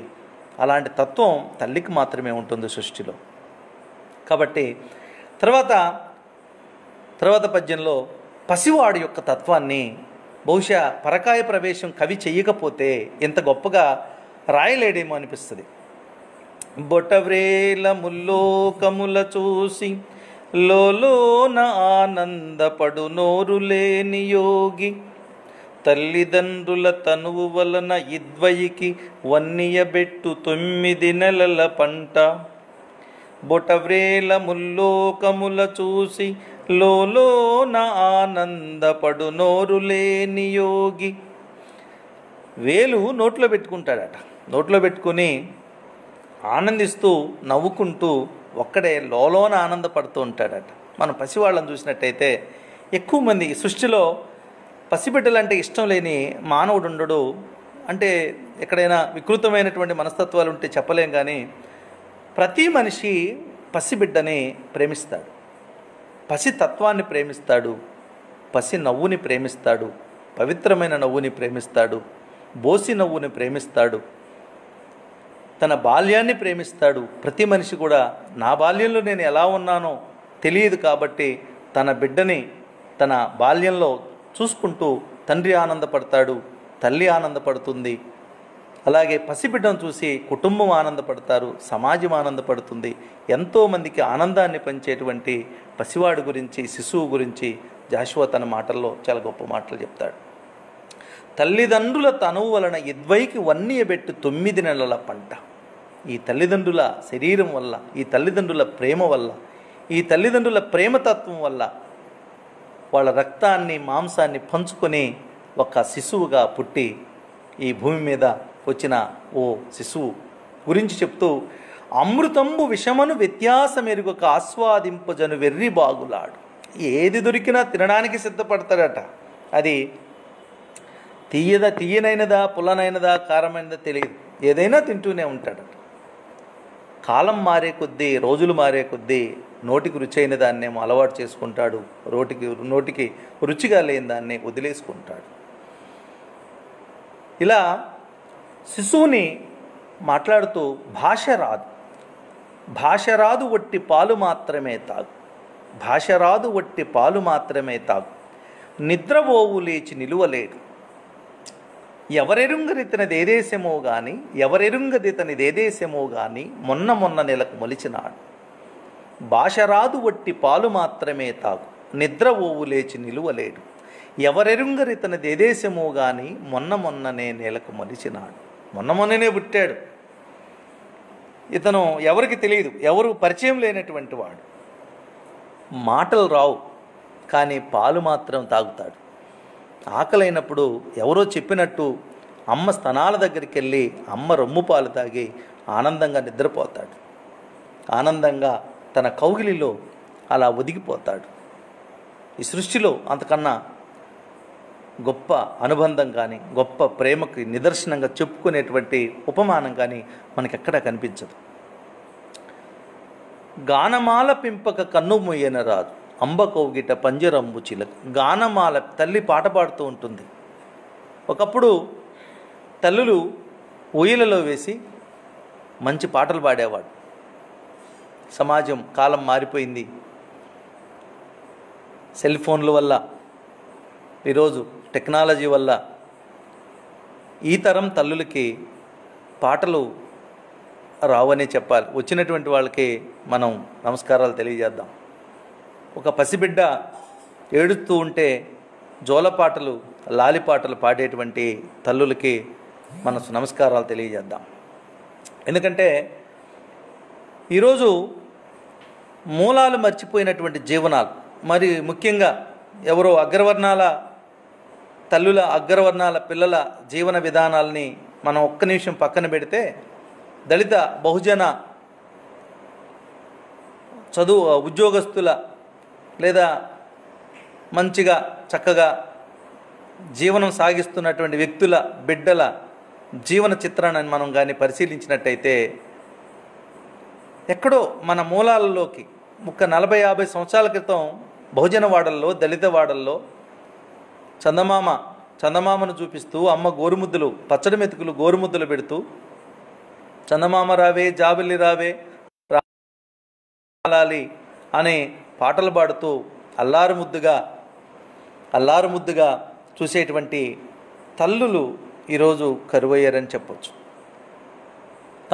అలాంటి తత్వం తల్లికి మాత్రమే ఉంటుంది సృష్టిలో. కాబట్టి తర్వాత పద్యంలో పసివాడు యొక్క తత్వాన్ని బహుశా పరకాయ ప్రవేశం కవి చెయ్యకపోతే ఎంత గొప్పగా రాయలేడేమో అనిపిస్తుంది. బొటవ్రేల ముల్లోకముల చూసి లోలోన ఆనందపడు నోరు లేని యోగి, తల్లిదండ్రుల తనువు వలన ఇద్వయికి వన్నియబెట్టు 9 నెలల పంట. బొటవ్రేల ముల్లోకముల చూసి లోలోన ఆనందపడు నోరు లేని యోగి. వేలు నోట్లో పెట్టుకుంటాడట. నోట్లో పెట్టుకుని ఆనందిస్తూ నవ్వుకుంటూ ఒక్కడే లోలోన ఆనందపడుతూ ఉంటాడట. మనం పసివాళ్ళని చూసినట్టయితే ఎక్కువ మంది సృష్టిలో పసిబిడ్డలంటే ఇష్టం లేని మానవుడు ఉండడు. అంటే ఎక్కడైనా వికృతమైనటువంటి మనస్తత్వాలు ఉంటే చెప్పలేం, కానీ ప్రతి మనిషి పసిబిడ్డని ప్రేమిస్తాడు, పసి తత్వాన్ని ప్రేమిస్తాడు, పసి నవ్వుని ప్రేమిస్తాడు, పవిత్రమైన నవ్వుని ప్రేమిస్తాడు, బోసి నవ్వుని ప్రేమిస్తాడు, తన బాల్యాన్ని ప్రేమిస్తాడు. ప్రతి మనిషి కూడా నా బాల్యంలో నేను ఎలా ఉన్నానో తెలియదు కాబట్టి తన బిడ్డని తన బాల్యంలో చూసుకుంటూ తండ్రి ఆనందపడతాడు, తల్లి ఆనందపడుతుంది. అలాగే పసిబిడ్డను చూసి కుటుంబం ఆనందపడతారు, సమాజం ఆనందపడుతుంది. ఎంతోమందికి ఆనందాన్ని పంచేటువంటి పసివాడు గురించి, శిశువు గురించి జాషువా తన మాటల్లో చాలా గొప్ప మాటలు చెప్తాడు. తల్లిదండ్రుల తనువు వలన ఇద్వైకి వన్నియబెట్టు 9 నెలల పంట. ఈ తల్లిదండ్రుల శరీరం వల్ల, ఈ తల్లిదండ్రుల ప్రేమ వల్ల, ఈ తల్లిదండ్రుల ప్రేమతత్వం వల్ల వాళ్ళ రక్తాన్ని మాంసాన్ని పంచుకొని ఒక శిశువుగా పుట్టి ఈ భూమి మీద వచ్చిన ఓ శిశువు గురించి చెప్తూ, అమృతంబు విషమను వ్యత్యాసమెరుగక ఆస్వాదింపజను వెర్రి బాగులాడు. ఏది దొరికినా తినడానికి సిద్ధపడతాడట. అది తీయనైనదా, పుల్లనైనదా, కారమైనదా తెలియదు, ఏదైనా తింటూనే ఉంటాడట. కాలం మారే కొద్దీ, రోజులు మారే కొద్దీ నోటికి రుచి అయిన దాన్నేమో అలవాటు చేసుకుంటాడు, నోటికి రుచిగా లేని దాన్ని వదిలేసుకుంటాడు. ఇలా శిశువుని మాట్లాడుతూ భాష రాదు వట్టి పాలు మాత్రమే తాగు, భాష రాదు వట్టి పాలు మాత్రమే తాగు, నిద్రపోవు లేచి నిలువలేడు, ఎవరెరుంగదితనిదేదేశమో గాని మొన్న నెలకు మొలిచినాడు. భాష రాదు వట్టి పాలు మాత్రమే తాగు, నిద్రపోవు లేచి నిలువలేడు, ఎవరెరుంగరితనిదేదేశమో గాని మొన్ననే నెలకు మొలిచినాడు. మొన్ననే పుట్టాడు ఇతను, ఎవరికి తెలియదు, ఎవరు పరిచయం లేనటువంటి వాడు. మాటలు రావు కానీ పాలు మాత్రం తాగుతాడు. ఆకలైనప్పుడు ఎవరో చెప్పినట్టు అమ్మ స్తనాల దగ్గరికి వెళ్ళి అమ్మ రొమ్ము పాలు తాగి ఆనందంగా నిద్రపోతాడు. ఆనందంగా తన కౌగిలిలో అలా ఒదిగిపోతాడు. ఈ సృష్టిలో అంతకన్నా గొప్ప అనుబంధం కానీ, గొప్ప ప్రేమకి నిదర్శనంగా చెప్పుకునేటువంటి ఉపమానం కానీ మనకెక్కడా కనిపించదు. గానమాల పింపక కన్ను మొయ్యన రాదు, అంబ కౌగిట పంజరంబు చిలక. గానమాల, తల్లి పాట పాడుతూ ఉంటుంది. ఒకప్పుడు తల్లులు ఊయలలో వేసి మంచి పాటలు పాడేవాడు. సమాజం, కాలం మారిపోయింది. సెల్ ఫోన్ల వల్ల, ఈరోజు టెక్నాలజీ వల్ల ఈ తరం తల్లులకి పాటలు రావనే చెప్పాలి. వచ్చినటువంటి వాళ్ళకి మనం నమస్కారాలు తెలియజేద్దాం. ఒక పసిబిడ్డ ఏడుస్తూ ఉంటే జోలపాటలు, లాలిపాటలు పాడేటువంటి తల్లులకి మన నమస్కారాలు తెలియజేద్దాం. ఎందుకంటే ఈరోజు మూలాలు మర్చిపోయినటువంటి జీవనాలు, మరి ముఖ్యంగా ఎవరో అగ్రవర్ణాల తల్లుల, అగ్రవర్ణాల పిల్లల జీవన విధానాలని మనం ఒక్క నిమిషం పక్కన పెడితే, దళిత బహుజన ఉద్యోగస్తుల లేదా మంచిగా చక్కగా జీవనం సాగిస్తున్నటువంటి వ్యక్తుల బిడ్డల జీవన చిత్రాన్ని మనం కానీ పరిశీలించినట్టయితే, ఎక్కడో మన మూలాలలోకి 40-50 సంవత్సరాల క్రితం బహుజన వాడల్లో, దళిత వాడల్లో చందమామను చూపిస్తూ అమ్మ గోరుముద్దలు, పచ్చడి మెతుకులు గోరుముద్దలు పెడుతూ చందమామ రావే, జాబిల్లి రావే, రాలాలి అనే పాటలు పాడుతూ అల్లారు ముద్దుగా చూసేటువంటి తల్లులు ఈరోజు కరువయ్యారని చెప్పొచ్చు.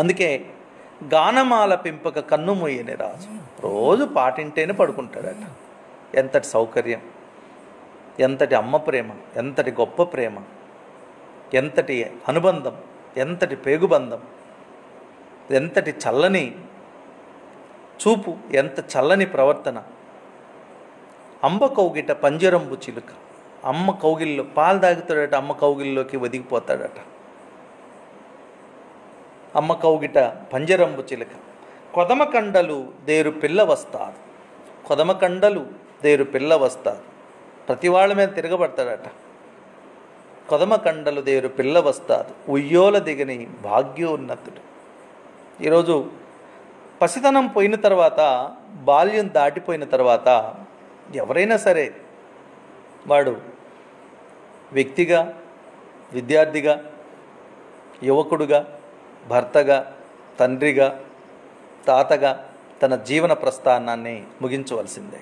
అందుకే గానమాల పెంపక కన్ను మూయని రాజు. రోజు పాటింటేనే పడుకుంటాడట. ఎంతటి సౌకర్యం, ఎంతటి అమ్మ ప్రేమ, ఎంతటి గొప్ప ప్రేమ, ఎంతటి అనుబంధం, ఎంతటి పేగుబంధం, ఎంతటి చల్లని చూపు, ఎంత చల్లని ప్రవర్తన. అంబ కౌగిట పంజరంబు చిలుక. అమ్మ కౌగిల్లో పాలు తాగుతాడట, అమ్మ కౌగిల్లోకి ఒదిగిపోతాడట. అమ్మ కౌగిట పంజరంబు చిలుక. కొదమకండలు దేరు పిల్ల వస్తారు. కొదమకండలు దేరు పిల్ల వస్తారు. ప్రతి వాళ్ళ మీద తిరగబడతాడట. కొదమకండలు దేరు పిల్ల వస్తారు. ఉయ్యోల దిగని భాగ్యోన్నతుడు. ఈరోజు పసితనం పోయిన తర్వాత, బాల్యం దాటిపోయిన తర్వాత ఎవరైనా సరే వాడు వ్యక్తిగా, విద్యార్థిగా, యువకుడుగా, భర్తగా, తండ్రిగా, తాతగా తన జీవన ప్రస్థానాన్ని ముగించవలసిందే.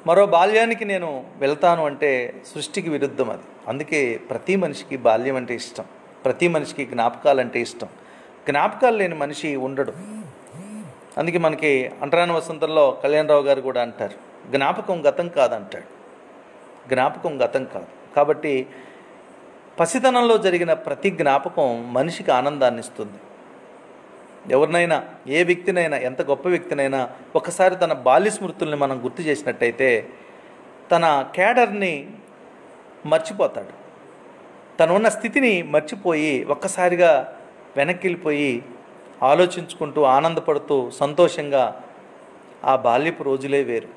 మరో బాల్యానికి నేను వెళ్తాను అంటే సృష్టికి విరుద్ధం అది. అందుకే ప్రతి మనిషికి బాల్యం అంటే ఇష్టం, ప్రతి మనిషికి జ్ఞాపకాలంటే ఇష్టం. జ్ఞాపకాలు లేని మనిషి ఉండడు. అందుకే మనకి అంటరాని వసంతంలో కళ్యాణరావు గారు కూడా అంటారు, జ్ఞాపకం గతం కాదంటాడు. జ్ఞాపకం గతం కాదు. కాబట్టి పసితనంలో జరిగిన ప్రతి జ్ఞాపకం మనిషికి ఆనందాన్ని ఇస్తుంది. ఎవరినైనా, ఏ వ్యక్తినైనా, ఎంత గొప్ప వ్యక్తినైనా ఒకసారి తన బాల్య స్మృతుల్ని మనం గుర్తు చేసినట్టయితే తన క్యాడర్ని మర్చిపోతాడు. తను ఉన్న స్థితిని మర్చిపోయి ఒక్కసారిగా వెనక్కి వెళ్ళిపోయి ఆలోచించుకుంటూ, ఆనందపడుతూ, సంతోషంగా ఆ బాల్యపు రోజులే వేరు,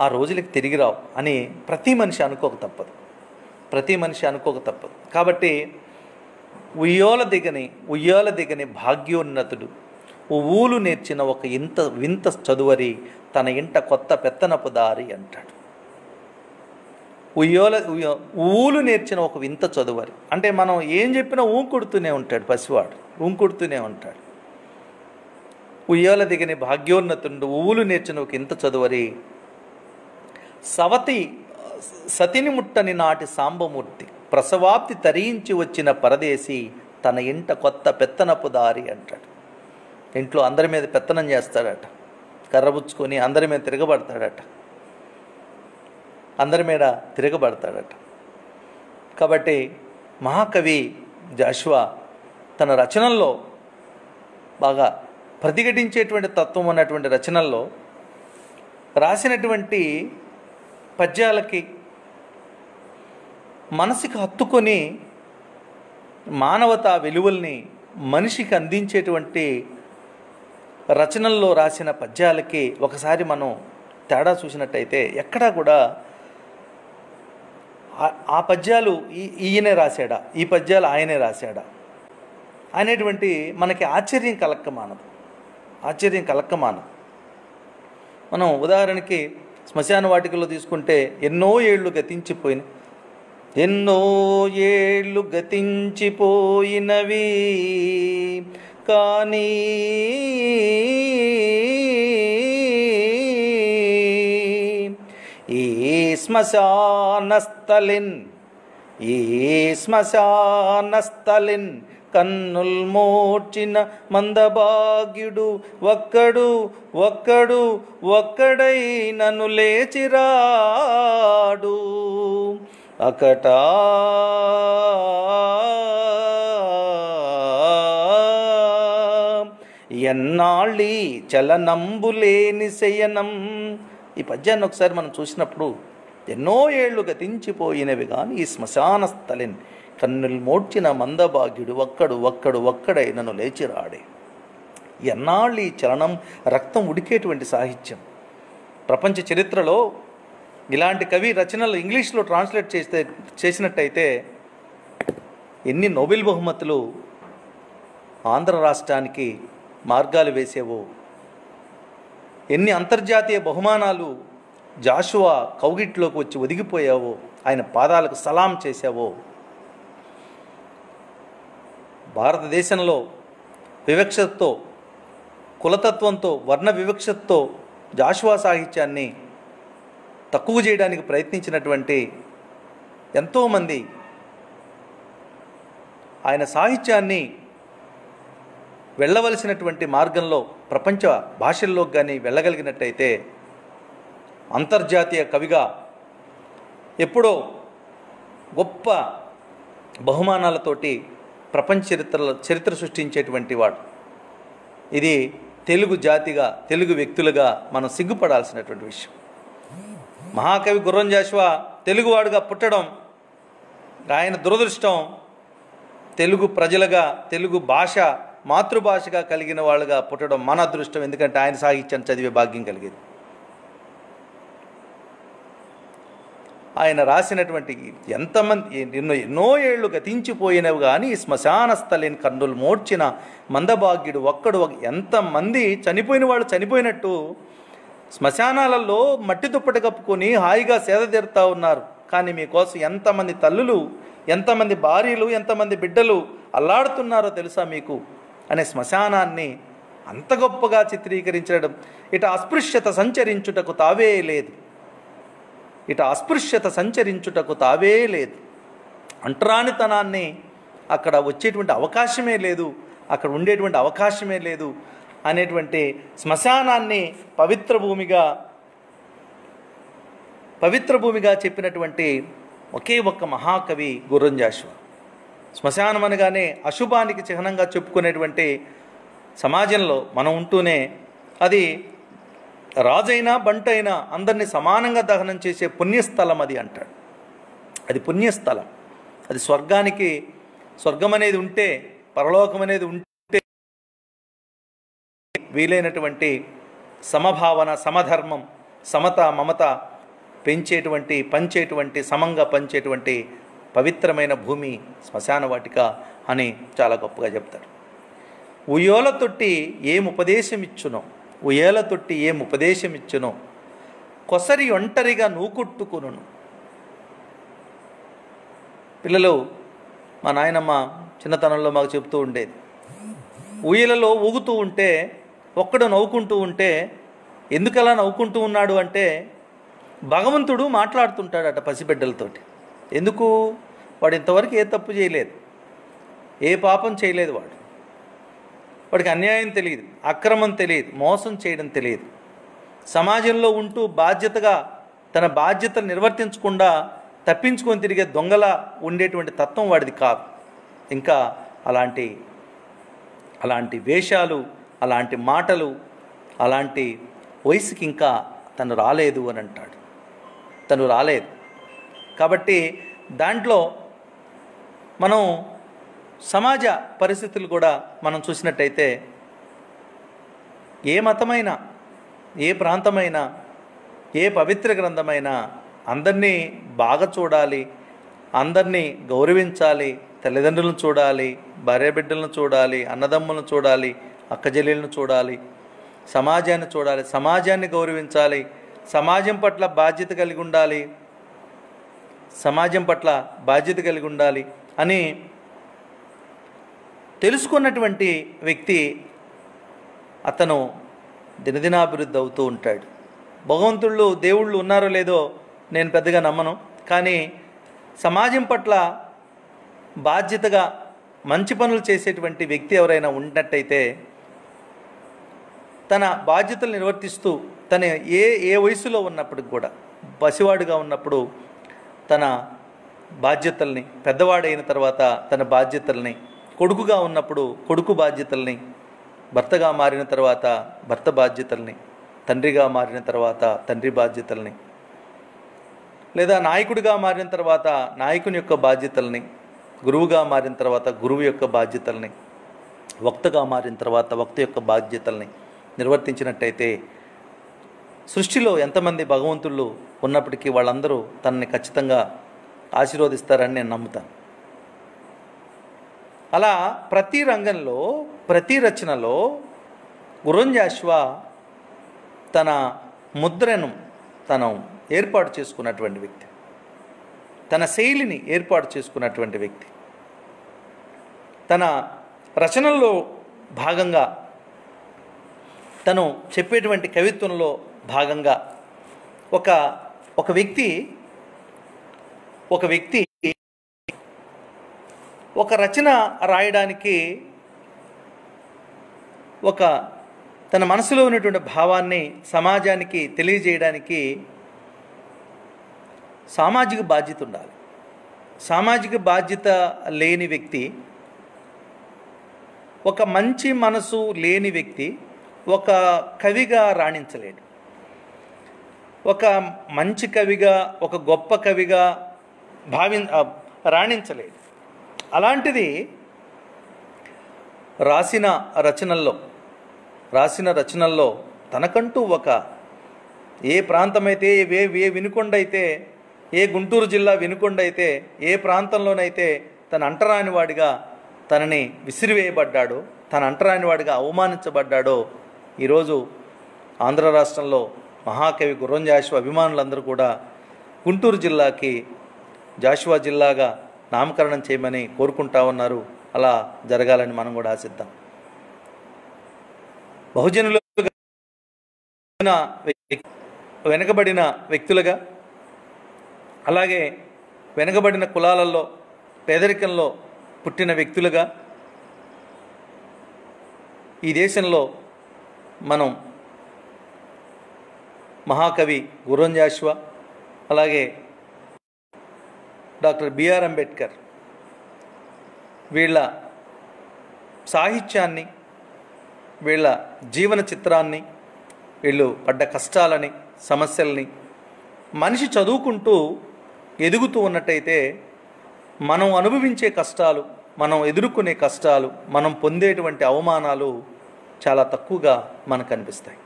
ఆ రోజులకి తిరిగి రావు అని ప్రతి మనిషి అనుకోక తప్పదు. ప్రతి మనిషి అనుకోక తప్పదు. కాబట్టి ఉయ్యాల దిగని భాగ్యోన్నతుడు, ఊలు నేర్చిన ఒక వింత చదువరి, తన ఇంట కొత్త పెత్తనపు దారి అంటాడు. ఊలు నేర్చిన ఒక వింత చదువరి అంటే మనం ఏం చెప్పినా ఊంకుడుతూనే ఉంటాడు పసివాడు, ఊంకుడుతూనే ఉంటాడు. ఉయ్యాల దిగని భాగ్యోన్నతుడు, ఊలు నేర్చిన ఒక ఇంత చదువరి, సతిని ముట్టని నాటి సాంబమూర్తి, ప్రసవాప్తి తరించి వచ్చిన పరదేశి, తన ఇంట కొత్త పెత్తనపు దారి అంటాడు. ఇంట్లో అందరి మీద పెత్తనం చేస్తాడట, కర్రబుచ్చుకొని అందరి మీద తిరగబడతాడట, అందరి మీద తిరగబడతాడట. కాబట్టి మహాకవి జాషువా తన రచనల్లో బాగా ప్రతిఘటించేటువంటి తత్వం ఉన్నటువంటి రచనల్లో రాసినటువంటి పద్యాలకి మనసుకి హత్తుకొని మానవతా విలువల్ని మనిషికి అందించేటువంటి రచనల్లో రాసిన పద్యాలకి ఒకసారి మనం తేడా చూసినట్టయితే ఎక్కడా కూడా ఆ పద్యాలు ఈయనే రాశాడా, ఈ పద్యాలు ఆయనే రాశాడా అనేటువంటి మనకి ఆశ్చర్యం కలక్కమానదు. మనం ఉదాహరణకి శ్మశాన వాటికలో తీసుకుంటే ఎన్నో ఏళ్ళు గతించిపోయినవి కానీ ఈ శ్మశానస్థలిన్ కన్నుల్ మోర్చిన మందభాగ్యుడు ఒక్కడై నన్ను లేచిరాడు అకటా ఎన్నాళ్ళి చలనంబులేని శయనం. ఈ పద్యాన్ని ఒకసారి మనం చూసినప్పుడు ఎన్నో ఏళ్ళు గతించిపోయినవి కానీ ఈ శ్మశాన స్థలిన్ కన్నులు మోడ్చిన మందభాగ్యుడు ఒక్కడై నన్ను లేచిరాడే. ఎన్నాళ్ళు ఈ చలనం, రక్తం ఉడికేటువంటి సాహిత్యం. ప్రపంచ చరిత్రలో ఇలాంటి కవి రచనలు ఇంగ్లీష్లో ట్రాన్స్లేట్ చేసినట్టయితే ఎన్ని నోబెల్ బహుమతులు ఆంధ్ర రాష్ట్రానికి మార్గాలు వేసేవో, ఎన్ని అంతర్జాతీయ బహుమానాలు జాషువా కౌగిట్లోకి వచ్చి ఒదిగిపోయావో, ఆయన పాదాలకు సలాం చేశావో. భారతదేశంలో వివక్షతో, కులతత్వంతో, వర్ణ వివక్షతో జాషువా సాహిత్యాన్ని తక్కువ చేయడానికి ప్రయత్నించినటువంటి ఎంతోమంది ఆయన సాహిత్యాన్ని వెళ్ళవలసినటువంటి మార్గంలో ప్రపంచ భాషల్లోకి కానీ వెళ్ళగలిగినట్టయితే అంతర్జాతీయ కవిగా ఎప్పుడో గొప్ప బహుమానాలతోటి ప్రపంచ చరిత్ర సృష్టించేటువంటి వాడు. ఇది తెలుగు జాతిగా, తెలుగు వ్యక్తులుగా మనం సిగ్గుపడాల్సినటువంటి విషయం. మహాకవి గుర్రం జాషువా తెలుగువాడుగా పుట్టడం ఆయన దురదృష్టం. తెలుగు ప్రజలుగా, తెలుగు భాష మాతృభాషగా కలిగిన వాళ్ళుగా పుట్టడం మన అదృష్టం. ఎందుకంటే ఆయన సాహిత్యాన్ని చదివే భాగ్యం కలిగేది. ఆయన రాసినటువంటి ఎంతమంది ఎన్నో ఏళ్ళు గతించిపోయినవి కానీ శ్మశాన స్థలిని కన్నులు మోడ్చిన మందభాగ్యుడు ఒక్కడు. ఎంతమంది చనిపోయిన వాళ్ళు చనిపోయినట్టు శ్మశానాలలో మట్టి దుప్పటి కప్పుకొని హాయిగా సేద తీరుతూ ఉన్నారు. కానీ మీకోసం ఎంతమంది తల్లులు, ఎంతమంది భార్యలు, ఎంతమంది బిడ్డలు అల్లాడుతున్నారో తెలుసా మీకు అనే శ్మశానాన్ని అంత గొప్పగా చిత్రీకరించడం. ఇట అస్పృశ్యత సంచరించుటకు తావే లేదు, ఇట అస్పృశ్యత సంచరించుటకు తావే లేదు. అంటరానితనాన్ని అక్కడ వచ్చేటువంటి అవకాశమే లేదు, అక్కడ ఉండేటువంటి అవకాశమే లేదు అనేటువంటి శ్మశానాన్ని పవిత్ర భూమిగా చెప్పినటువంటి ఒకే ఒక్క మహాకవి గుర్రం జాషువా. శ్మశానం అనగానే అశుభానికి చిహ్నంగా చెప్పుకునేటువంటి సమాజంలో మనం ఉంటూనే అది రాజైనా బంటైనా అందరినీ సమానంగా దహనం చేసే పుణ్యస్థలం అది అంటాడు. అది పుణ్యస్థలం. అది స్వర్గం అనేది ఉంటే, పరలోకం అనేది ఉంటే వీలైనటువంటి సమభావన, సమధర్మం, సమత, మమత పంచేటువంటి సమంగా పంచేటువంటి పవిత్రమైన భూమి శ్మశాన వాటిక అని చాలా గొప్పగా చెప్తారు. ఉయ్యోల తొట్టి ఏం ఉపదేశం ఇచ్చునో కొసరి ఒంటరిగా నూకుట్టుకును. పిల్లలు, మా నాయనమ్మ చిన్నతనంలో మాకు చెప్తూ ఉండేది, ఉయ్యలలో ఊగుతూ ఉంటే ఒక్కడు నవ్వుకుంటూ ఉంటే ఎందుకలా నవ్వుకుంటూ ఉన్నాడు అంటే భగవంతుడు మాట్లాడుతుంటాడట పసిబిడ్డలతోటి. ఎందుకు? వాడు ఇంతవరకు ఏ తప్పు చేయలేదు, ఏ పాపం చేయలేదు. వాడికి అన్యాయం తెలియదు, అక్రమం తెలియదు, మోసం చేయడం తెలియదు. సమాజంలో ఉంటూ బాధ్యతగా తన బాధ్యతలు నిర్వర్తించకుండా తప్పించుకొని తిరిగే దొంగలా ఉండేటువంటి తత్వం వాడిది కాదు. ఇంకా అలాంటి వేషాలు, అలాంటి మాటలు, అలాంటి వయసుకి ఇంకా తను రాలేదు అని అంటాడు. తను రాలేదు కాబట్టి దాంట్లో మనం సమాజ పరిస్థితులు కూడా మనం చూసినట్టయితే ఏ మతమైనా, ఏ ప్రాంతమైనా, ఏ పవిత్ర గ్రంథమైనా అందరినీ బాగా చూడాలి, అందరినీ గౌరవించాలి, తల్లిదండ్రులను చూడాలి, భార్యాబిడ్డలను చూడాలి, అన్నదమ్ములను చూడాలి, అక్కజెల్లెలను చూడాలి, సమాజాన్ని చూడాలి, సమాజాన్ని గౌరవించాలి, సమాజం పట్ల బాధ్యత కలిగి ఉండాలి అని తెలుసుకున్నటువంటి వ్యక్తి అతను దినదినాభివృద్ధి అవుతూ ఉంటాడు. భగవంతుళ్ళు, దేవుళ్ళు ఉన్నారో లేదో నేను పెద్దగా నమ్మను, కానీ సమాజం పట్ల బాధ్యతగా మంచి పనులు చేసేటువంటి వ్యక్తి ఎవరైనా ఉన్నట్టయితే తన బాధ్యతలు నిర్వర్తిస్తూ తన ఏ వయసులో ఉన్నప్పటికి కూడా, పసివాడుగా ఉన్నప్పుడు తన బాధ్యతల్ని, పెద్దవాడైన తర్వాత తన బాధ్యతల్ని, కొడుకుగా ఉన్నప్పుడు కొడుకు బాధ్యతల్ని, భర్తగా మారిన తర్వాత భర్త బాధ్యతల్ని, తండ్రిగా మారిన తర్వాత తండ్రి బాధ్యతల్ని, లేదా నాయకుడిగా మారిన తర్వాత నాయకుని యొక్క బాధ్యతల్ని, గురువుగా మారిన తర్వాత గురువు యొక్క బాధ్యతల్ని, వక్తగా మారిన తర్వాత వక్త యొక్క బాధ్యతల్ని నిర్వర్తించినట్టయితే సృష్టిలో ఎంతమంది భగవంతుళ్ళు ఉన్నప్పటికీ వాళ్ళందరూ తనని ఖచ్చితంగా ఆశీర్వదిస్తారని నేను నమ్ముతాను. అలా ప్రతి రంగంలో, ప్రతి రచనలో గుర్రం జాషువా తన ముద్రను తను ఏర్పాటు చేసుకున్నటువంటి వ్యక్తి, తన శైలిని ఏర్పాటు చేసుకున్నటువంటి వ్యక్తి. తన రచనల్లో భాగంగా, తను చెప్పేటువంటి కవిత్వంలో భాగంగా ఒక వ్యక్తి ఒక రచన రాయడానికి ఒక తన మనసులో ఉన్నటువంటి భావాన్ని సమాజానికి తెలియజేయడానికి సామాజిక బాధ్యత ఉండాలి. సామాజిక బాధ్యత లేని వ్యక్తి, ఒక మంచి మనసు లేని వ్యక్తి ఒక కవిగా రాణించలేడు. ఒక మంచి కవిగా, ఒక గొప్ప కవిగా రాణించలేడు. అలాంటిది రాసిన రచనల్లో తనకంటూ ఒక ఏ ప్రాంతమైతే, ఏ వినుకొండ అయితే, ఏ గుంటూరు జిల్లా వినుకొండ అయితే, ఏ ప్రాంతంలోనైతే తన అంటరానివాడిగా తనని విసిరివేయబడ్డాడో, తన అంటరానివాడిగా అవమానించబడ్డాడో, ఈరోజు ఆంధ్ర రాష్ట్రంలో మహాకవి గుర్రం జాషువా అభిమానులందరూ కూడా గుంటూరు జిల్లాకి జాషువా జిల్లాగా నామకరణం చేయమని కోరుకుంటా ఉన్నారు. అలా జరగాలని మనం కూడా ఆశిద్దాం. బహుజనులు వెనుకబడిన వ్యక్తులుగా, అలాగే వెనుకబడిన కులాలలో పేదరికంలో పుట్టిన వ్యక్తులుగా ఈ దేశంలో మనం మహాకవి గుర్రం జాషువా, అలాగే డాక్టర్ బిఆర్ అంబేద్కర్ వీళ్ళ సాహిత్యాన్ని, వీళ్ళ జీవన చిత్రాన్ని, వీళ్ళు పడ్డ కష్టాలని, సమస్యల్ని మనిషి చదువుకుంటూ ఎదుగుతూ ఉన్నట్టయితే మనం అనుభవించే కష్టాలు, మనం ఎదుర్కొనే కష్టాలు, మనం పొందేటువంటి అవమానాలు చాలా తక్కువగా మనకు కనిపిస్తాయి.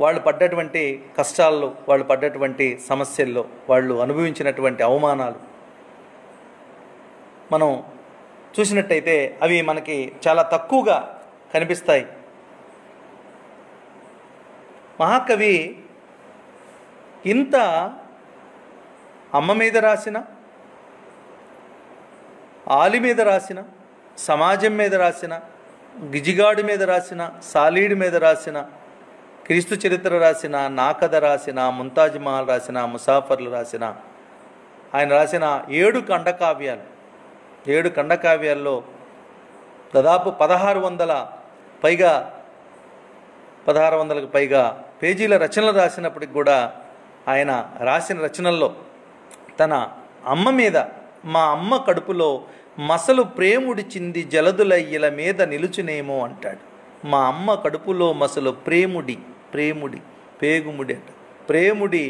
వాళ్ళు పడ్డటువంటి కష్టాల్లో, వాళ్ళు పడ్డటువంటి సమస్యల్లో, వాళ్ళు అనుభవించినటువంటి అవమానాలు మనం చూసినట్టయితే అవి మనకి చాలా తక్కువగా కనిపిస్తాయి. మహాకవి ఇంత అమ్మ మీద రాసిన, ఆలి మీద రాసిన, సమాజం మీద రాసిన, గిజిగాడు మీద రాసిన, సాలీడు మీద రాసిన, క్రీస్తు చరిత్ర రాసిన, నాకథ రాసిన, ముంతాజ్ మహల్ రాసిన, ముసాఫర్లు రాసిన, ఆయన రాసిన 7 ఖండకావ్యాల్లో దాదాపు 1600కు పైగా పేజీల రచనలు రాసినప్పటికి కూడా ఆయన రాసిన రచనల్లో తన అమ్మ మీద, మా అమ్మ కడుపులో మసలు ప్రేముడిచింది జలదులయ్యల మీద నిలుచునేమో అంటాడు. మా అమ్మ కడుపులో మసలు పేగుముడి అంట, ప్రేముడి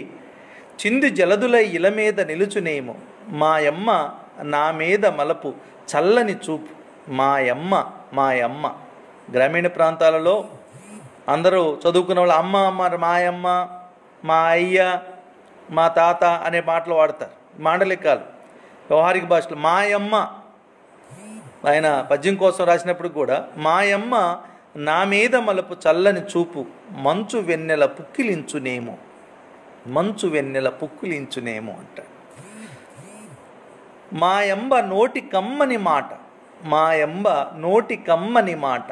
చింది జలదులై ఇల మీద నిలుచునేమో, మాయమ్మ నా మీద మలపు చల్లని చూపు, మాయమ్మ. గ్రామీణ ప్రాంతాలలో అందరూ చదువుకున్న వాళ్ళు అమ్మ, మాయమ్మ, మా అయ్య, మా తాత అనే మాటలు వాడతారు. మాండలికాలు, వ్యవహారిక భాషలో మాయమ్మ. ఆయన పద్యం కోసం రాసినప్పుడు కూడా మాయమ్మ నా మీద మలపు చల్లని చూపు, మంచు వెన్నెల పుక్కిలించునేమో అంటాడు. మాయంబ నోటి కమ్మని మాట,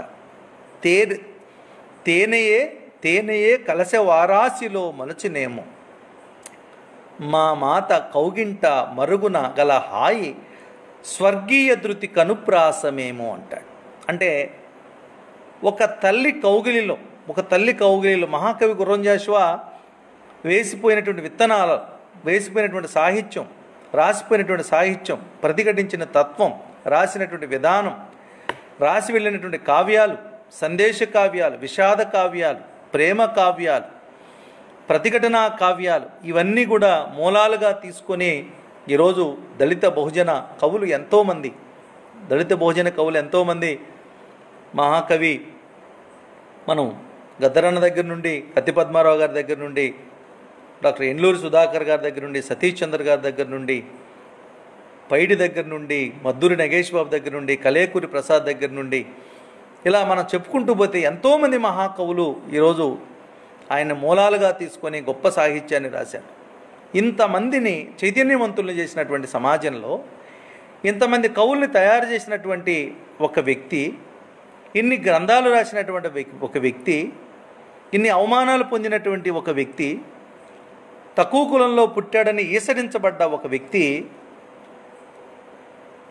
తేనెయే కలశ వారాసిలో మలచినేమో, మా మాత కౌగింట మరుగున గల హాయి స్వర్గీయ ధృతి కనుప్రాసమేమో అంటాడు. అంటే ఒక తల్లి కౌగిలిలో మహాకవి గుర్రం జాషువా వేసిపోయినటువంటి విత్తనాలు, వేసిపోయినటువంటి సాహిత్యం, రాసిపోయినటువంటి సాహిత్యం, ప్రతిఘటించిన తత్వం, రాసినటువంటి విధానం, రాసి వెళ్ళినటువంటి కావ్యాలు, సందేశ కావ్యాలు, విషాద కావ్యాలు, ప్రేమ కావ్యాలు, ప్రతిఘటనా కావ్యాలు, ఇవన్నీ కూడా మూలాలుగా తీసుకొని ఈరోజు దళిత బహుజన కవులు ఎంతోమంది మహాకవి మనం గద్దరన్న దగ్గర నుండి, కత్తి పద్మారావు గారి దగ్గర నుండి, డాక్టర్ ఎన్లూరి సుధాకర్ గారి దగ్గర నుండి, సతీష్ చంద్ర గారి దగ్గర నుండి, పైడి దగ్గర నుండి, మద్దూరి నగేష్ బాబు దగ్గర నుండి, కలేకూరి ప్రసాద్ దగ్గర నుండి, ఇలా మనం చెప్పుకుంటూ పోతే ఎంతోమంది మహాకవులు ఈరోజు ఆయన మూలాలుగా తీసుకొని గొప్ప సాహిత్యాన్ని రాశారు. ఇంతమందిని చైతన్యవంతుల్ని చేసినటువంటి సమాజంలో, ఇంతమంది కవుల్ని తయారు చేసినటువంటి ఒక వ్యక్తి, ఇన్ని గ్రంథాలు రాసినటువంటి ఒక వ్యక్తి, ఇన్ని అవమానాలు పొందినటువంటి ఒక వ్యక్తి, తక్కువ కులంలో పుట్టాడని ఈసడించబడ్డ ఒక వ్యక్తి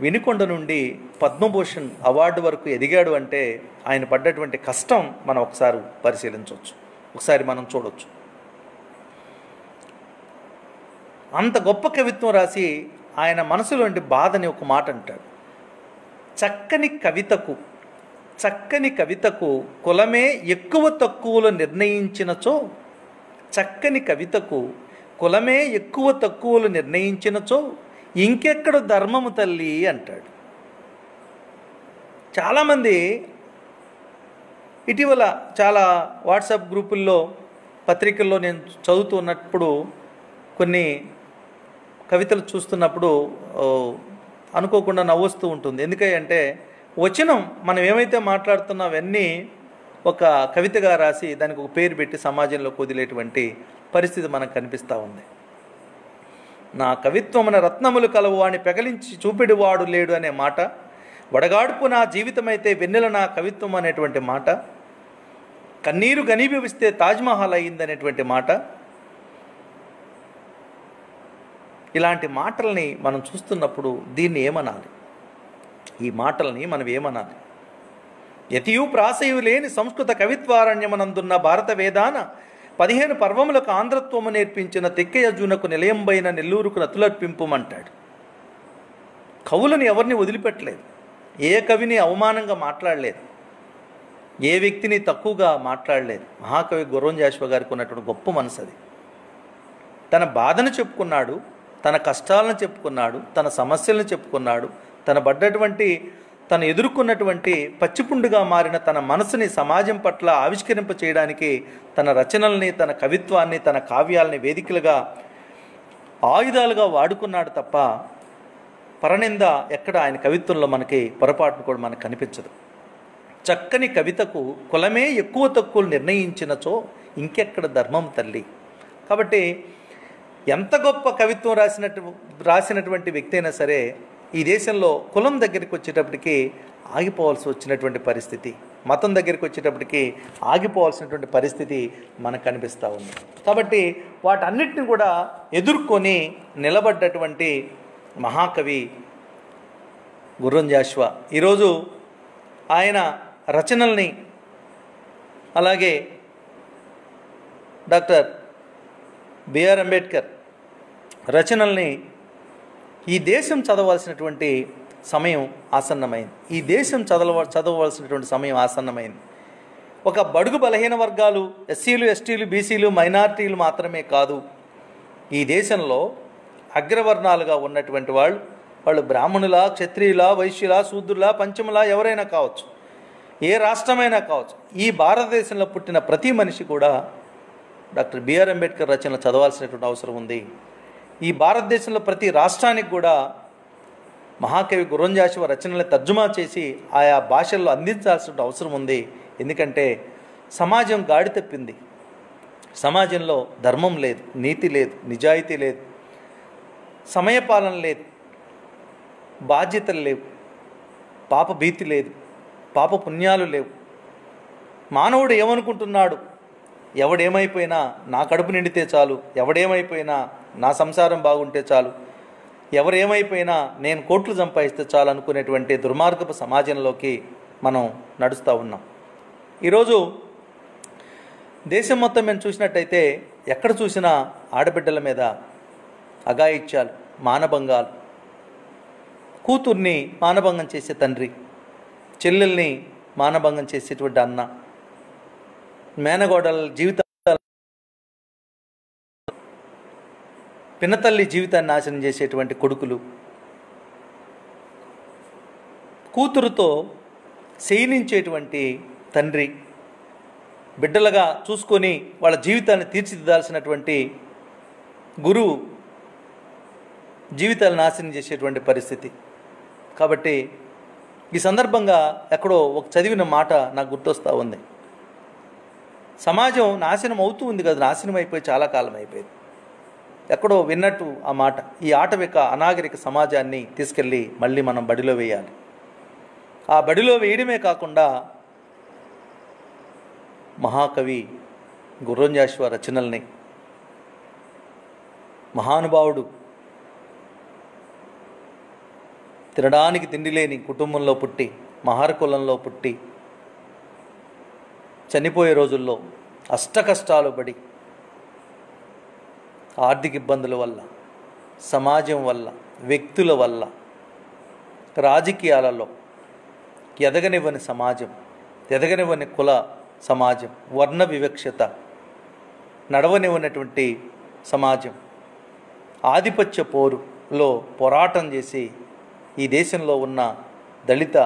వినుకొండ నుండి పద్మభూషణ్ అవార్డు వరకు ఎదిగాడు అంటే ఆయన పడ్డటువంటి కష్టం మనం ఒకసారి పరిశీలించవచ్చు, ఒకసారి మనం చూడవచ్చు. అంత గొప్ప కవిత్వం రాసి ఆయన మనసులోని బాధని ఒక మాట అంటాడు. చక్కని కవితకు కులమే ఎక్కువ తక్కువలు నిర్ణయించినచో, చక్కని కవితకు కులమే ఎక్కువ తక్కువలు నిర్ణయించినచో ఇంకెక్కడ ధర్మము తల్లి అంటాడు. చాలామంది ఇటీవల చాలా వాట్సాప్ గ్రూపుల్లో, పత్రికల్లో నేను చదువుతున్నప్పుడు కొన్ని కవితలు చూస్తున్నప్పుడు అనుకోకుండా నవ్వొస్తూ ఉంటుంది. ఎందుకంటే వచనం మనం ఏమైతే మాట్లాడుతున్నాం అవన్నీ ఒక కవితగా రాసి దానికి ఒక పేరు పెట్టి సమాజంలో వదిలేటువంటి పరిస్థితి మనకు కనిపిస్తూ ఉంది. నా కవిత్వమున రత్నములు కలవు అని పెగలించి చూపెడివాడు లేడు అనే మాట, వడగాడుపు నా జీవితమైతే వెన్నెల నా కవిత్వం అనేటువంటి మాట, కన్నీరు గనీభవిస్తే తాజ్మహల్ అయిందనేటువంటి మాట, ఇలాంటి మాటల్ని మనం చూస్తున్నప్పుడు దీన్ని ఏమనాలి? ఈ మాటల్ని మనం ఏమనాలి? యతియు ప్రాసయు లేని సంస్కృత కవిత్వారణ్యమనందున్న భారత వేదాన 15 పర్వములకు ఆంధ్రత్వము నేర్పించిన తెక్కయజునకు నిలయంబైన నెల్లూరుకు నతులర్పింపుమంటాడు. కవులను ఎవరిని వదిలిపెట్టలేదు, ఏ కవిని అవమానంగా మాట్లాడలేదు, ఏ వ్యక్తిని తక్కువగా మాట్లాడలేదు. మహాకవి గుర్రం జాషువా గారికి ఉన్నటువంటి గొప్ప మనసు అది. తన బాధను చెప్పుకున్నాడు, తన కష్టాలను చెప్పుకున్నాడు, తన సమస్యలను చెప్పుకున్నాడు, తను ఎదుర్కొన్నటువంటి పచ్చిపుండుగా మారిన తన మనసుని సమాజం పట్ల ఆవిష్కరింప చేయడానికి తన రచనల్ని, తన కవిత్వాన్ని, తన కావ్యాలని వేదికలుగా, ఆయుధాలుగా వాడుకున్నాడు తప్ప పరనింద ఎక్కడ ఆయన కవిత్వంలో మనకి పొరపాటును కూడా మనకు కనిపించదు. చక్కని కవితకు కులమే ఎక్కువ తక్కువలు నిర్ణయించినచో ఇంకెక్కడ ధర్మం తల్లి. కాబట్టి ఎంత గొప్ప కవిత్వం రాసినటువంటి వ్యక్తి అయినా సరే ఈ దేశంలో కులం దగ్గరికి వచ్చేటప్పటికి ఆగిపోవాల్సి వచ్చినటువంటి పరిస్థితి, మతం దగ్గరికి వచ్చేటప్పటికి ఆగిపోవాల్సినటువంటి పరిస్థితి మనకు కనిపిస్తూ ఉంది. కాబట్టి వాటన్నిటిని కూడా ఎదుర్కొని నిలబడ్డటువంటి మహాకవి గుర్రం జాషువా. ఈరోజు ఆయన రచనల్ని, అలాగే డాక్టర్ బిఆర్ అంబేద్కర్ రచనల్ని ఈ దేశం చదవాల్సినటువంటి సమయం ఆసన్నమైంది. ఈ దేశం చదవవలసినటువంటి సమయం ఆసన్నమైంది. ఒక బడుగు బలహీన వర్గాలు, ఎస్సీలు, ఎస్టీలు, బీసీలు, మైనారిటీలు మాత్రమే కాదు, ఈ దేశంలో అగ్రవర్ణాలుగా ఉన్నటువంటి వాళ్ళు బ్రాహ్మణుల, క్షత్రియుల, వైశ్యుల, శూద్రుల, పంచముల ఎవరైనా కావచ్చు, ఏ రాష్ట్రమైనా కావచ్చు, ఈ భారతదేశంలో పుట్టిన ప్రతి మనిషి కూడా డాక్టర్ బిఆర్ అంబేద్కర్ రచనలు చదవాల్సినటువంటి అవసరం ఉంది. ఈ భారతదేశంలో ప్రతి రాష్ట్రానికి కూడా మహాకవి గుర్రం జాషువా రచనలను తర్జుమా చేసి ఆయా భాషల్లో అందించాల్సిన అవసరం ఉంది. ఎందుకంటే సమాజం గాడి తప్పింది. సమాజంలో ధర్మం లేదు, నీతి లేదు, నిజాయితీ లేదు, సమయపాలన లేదు, బాధ్యతలు లేవు, పాప భీతి లేదు, పాప పుణ్యాలు లేవు. మానవుడు ఏమనుకుంటున్నాడు? ఎవడేమైపోయినా నా కడుపు నిండితే చాలు, ఎవడేమైపోయినా నా సంసారం బాగుంటే చాలు, ఎవరేమైపోయినా నేను కోట్లు సంపాదిస్తే చాలు అనుకునేటువంటి దుర్మార్గపు సమాజంలోకి మనం నడుస్తూ ఉన్నాం. ఈరోజు దేశం మొత్తం మేము చూసినట్టయితే ఎక్కడ చూసినా ఆడబిడ్డల మీద అఘాయిత్యాలు, మానభంగాలు, కూతుర్ని మానభంగం చేసే తండ్రి, చెల్లెల్ని మానభంగం చేసేటువంటి అన్న, మేనగోడల జీవితాలు, పినతల్లి జీవితాన్ని నాశనం చేసేటువంటి కొడుకులు, కూతురుతో శయనించేటువంటి తండ్రి, బిడ్డలుగా చూసుకొని వాళ్ళ జీవితాన్ని తీర్చిదిద్దాల్సినటువంటి గురువు జీవితాలు నాశనం చేసేటువంటి పరిస్థితి. కాబట్టి ఈ సందర్భంగా ఎక్కడో ఒక చదివిన మాట నాకు గుర్తొస్తూ ఉంది. సమాజం నాశనం అవుతూ ఉంది కదా, నాశనం అయిపోయి చాలా కాలం అయిపోయింది. ఎక్కడో విన్నట్టు ఆ మాట, ఈ ఆటవిక అనాగరిక సమాజాన్ని తీసుకెళ్ళి మళ్ళీ మనం బడిలో వేయాలి. ఆ బడిలో వేయడమే కాకుండా మహాకవి గుర్రం జాషువా రచనల్ని, మహానుభావుడు తినడానికి తిండి లేని కుటుంబంలో పుట్టి, మహార కులంలో పుట్టి, చనిపోయే రోజుల్లో అష్టకష్టాలు పడి, ఆర్థిక ఇబ్బందుల వల్ల, సమాజం వల్ల, వ్యక్తుల వల్ల, రాజకీయాలలో ఎదగనివ్వని సమాజం, ఎదగనివ్వని కుల సమాజం, వర్ణ వివక్షత నడవనివ్వనటువంటి సమాజం, ఆధిపత్య పోరులో పోరాటం చేసి ఈ దేశంలో ఉన్న దళిత,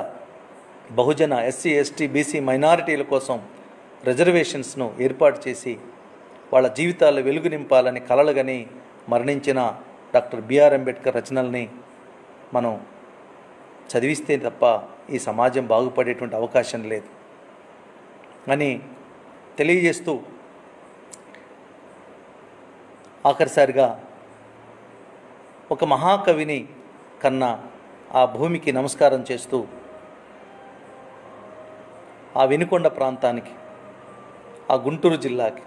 బహుజన, ఎస్సీ, ఎస్టీ, బీసీ మైనారిటీల కోసం రిజర్వేషన్స్ను ఏర్పాటు చేసి వాళ్ళ జీవితాల్లో వెలుగు నింపాలని కలలుగని మరణించిన డాక్టర్ బిఆర్ అంబేద్కర్ రచనల్ని మనం చదివిస్తే తప్ప ఈ సమాజం బాగుపడేటువంటి అవకాశం లేదు అని తెలియజేస్తూ, ఆఖరిసారిగా ఒక మహాకవిని కన్నా ఆ భూమికి నమస్కారం చేస్తూ, ఆ వినుకొండ ప్రాంతానికి, ఆ గుంటూరు జిల్లాకి,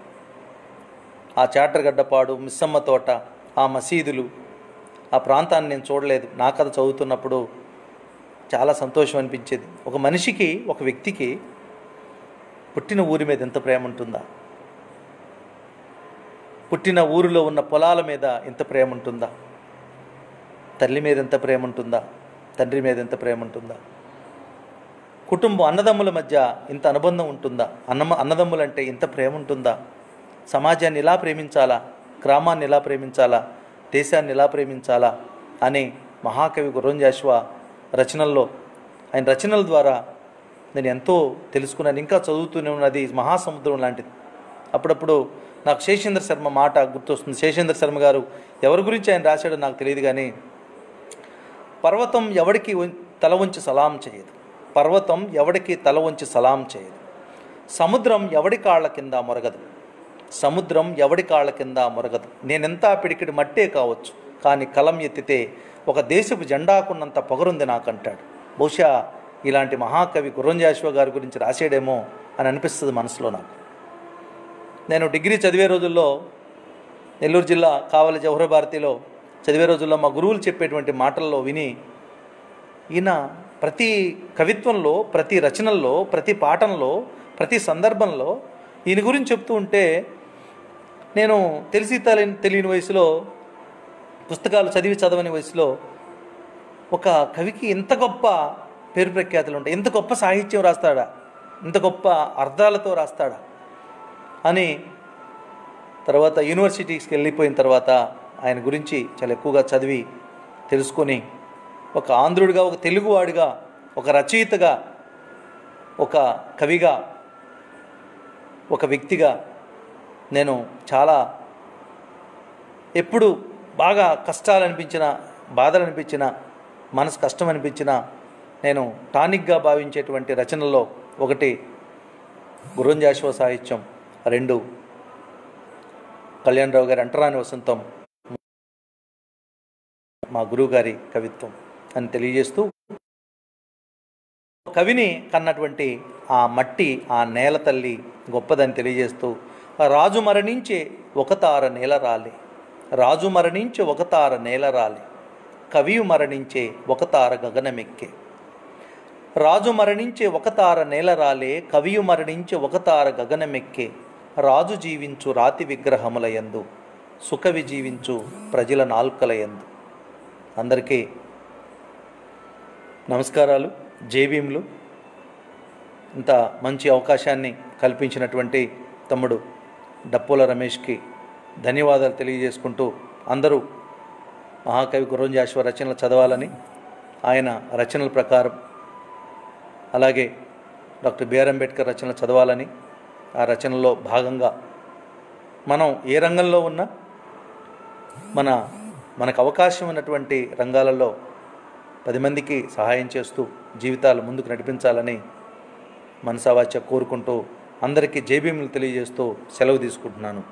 ఆ చాటరగడ్డపాడు, మిస్సమ్మ తోట, ఆ మసీదులు, ఆ ప్రాంతాన్ని నేను చూడలేదు. నా కథ చదువుతున్నప్పుడు చాలా సంతోషం అనిపించేది. ఒక మనిషికి, ఒక వ్యక్తికి పుట్టిన ఊరి మీద ఎంత ప్రేమ ఉంటుందా? పుట్టిన ఊరిలో ఉన్న పొలాల మీద ఎంత ప్రేమ ఉంటుందా? తల్లి మీద ఎంత ప్రేమ ఉంటుందా? తండ్రి మీద ఎంత ప్రేమ ఉంటుందా? కుటుంబం, అన్నదమ్ముల మధ్య ఇంత అనుబంధం ఉంటుందా? అన్నదమ్ములంటే ఇంత ప్రేమ ఉంటుందా? సమాజాన్ని ఇలా ప్రేమించాలా, గ్రామాన్ని ఇలా ప్రేమించాలా, దేశాన్ని ఇలా ప్రేమించాలా అని మహాకవి గుర్రం జాషువా రచనల్లో, ఆయన రచనల ద్వారా నేను ఎంతో తెలుసుకున్నాను. ఇంకా చదువుతూనే ఉన్నది మహాసముద్రం లాంటిది. అప్పుడప్పుడు నాకు శేషేంద్ర శర్మ మాట గుర్తొస్తుంది. శేషేంద్ర శర్మ గారు ఎవరి గురించి ఆయన రాశాడో నాకు తెలియదు, కానీ పర్వతం ఎవడికి తల వంచి సలాం చేయదు, పర్వతం ఎవడికి తల వంచి సలాం చేయదు, సముద్రం ఎవడి కాళ్ళ కింద మొరగదు, సముద్రం ఎవడి కాళ్ళ కింద మొరగదు. నేనెంత పిడికిడి మట్టే కావచ్చు, కానీ కలం ఎత్తితే ఒక దేశపు జెండాకున్నంత పొగరుంది నాకంటాడు. బహుశా ఇలాంటి మహాకవి గుర్రం జాషువా గారి గురించి రాసాడేమో అని అనిపిస్తుంది మనసులో నాకు. నేను డిగ్రీ చదివే రోజుల్లో నెల్లూరు జిల్లా కావలి జవహర్ భారతిలో చదివే రోజుల్లో మా గురువులు చెప్పేటువంటి మాటల్లో విని, ఈయన ప్రతి కవిత్వంలో, ప్రతి రచనల్లో, ప్రతి పాఠంలో, ప్రతి సందర్భంలో ఈయన గురించి చెప్తూ ఉంటే, నేను తెలియని వయసులో, పుస్తకాలు చదవని వయసులో ఒక కవికి ఇంత గొప్ప పేరు ప్రఖ్యాతులు ఉంటాయి, ఇంత గొప్ప సాహిత్యం రాస్తాడా, ఇంత గొప్ప అర్థాలతో రాస్తాడా అని తర్వాత యూనివర్సిటీస్కి వెళ్ళిపోయిన తర్వాత ఆయన గురించి చాలా ఎక్కువగా చదివి తెలుసుకొని, ఒక ఆంధ్రుడిగా, ఒక తెలుగువాడిగా, ఒక రచయితగా, ఒక కవిగా, ఒక వ్యక్తిగా నేను చాలా ఎప్పుడు బాగా కష్టాలు అనిపించిన, బాధలు అనిపించిన, మనసు కష్టం అనిపించిన నేను టానిక్గా భావించేటువంటి రచనల్లో ఒకటి గుర్రం జాషువా సాహిత్యం, 2 కళ్యాణరావు గారి అంటరాని వసంతం, మా గురువుగారి కవిత్వం అని తెలియజేస్తూ, కవిని కన్నటువంటి ఆ మట్టి, ఆ నేల తల్లి గొప్పదని తెలియజేస్తూ, రాజు మరణించే ఒక తార నేల రాలి, రాజు మరణించే ఒక తార నేల రాలి, కవియు మరణించే ఒక తార గగనమెక్కే, రాజు మరణించే ఒక తార నేల రాలే, కవియు మరణించే ఒక తార గగనమెక్కే, రాజు జీవించు రాతి విగ్రహములయందు, సుకవి జీవించు ప్రజల నాల్కలయందు. అందరికీ నమస్కారాలు, జేబీములు. ఇంత మంచి అవకాశాన్ని కల్పించినటువంటి తమ్ముడు డప్పోల రమేష్కి ధన్యవాదాలు తెలియజేసుకుంటూ, అందరూ మహాకవి గుర్రం జాషువా రచనలు చదవాలని, ఆయన రచనల ప్రకారం, అలాగే డాక్టర్ బిఆర్ అంబేద్కర్ రచనలు చదవాలని, ఆ రచనలో భాగంగా మనం ఏ రంగంలో ఉన్నా మనకు అవకాశం ఉన్నటువంటి రంగాలలో 10 మందికి సహాయం చేస్తూ జీవితాలు ముందుకు నడిపించాలని మనసావాచ కోరుకుంటూ అందరికీ జై భీములు తెలియజేస్తూ సెలవు తీసుకుంటున్నాను.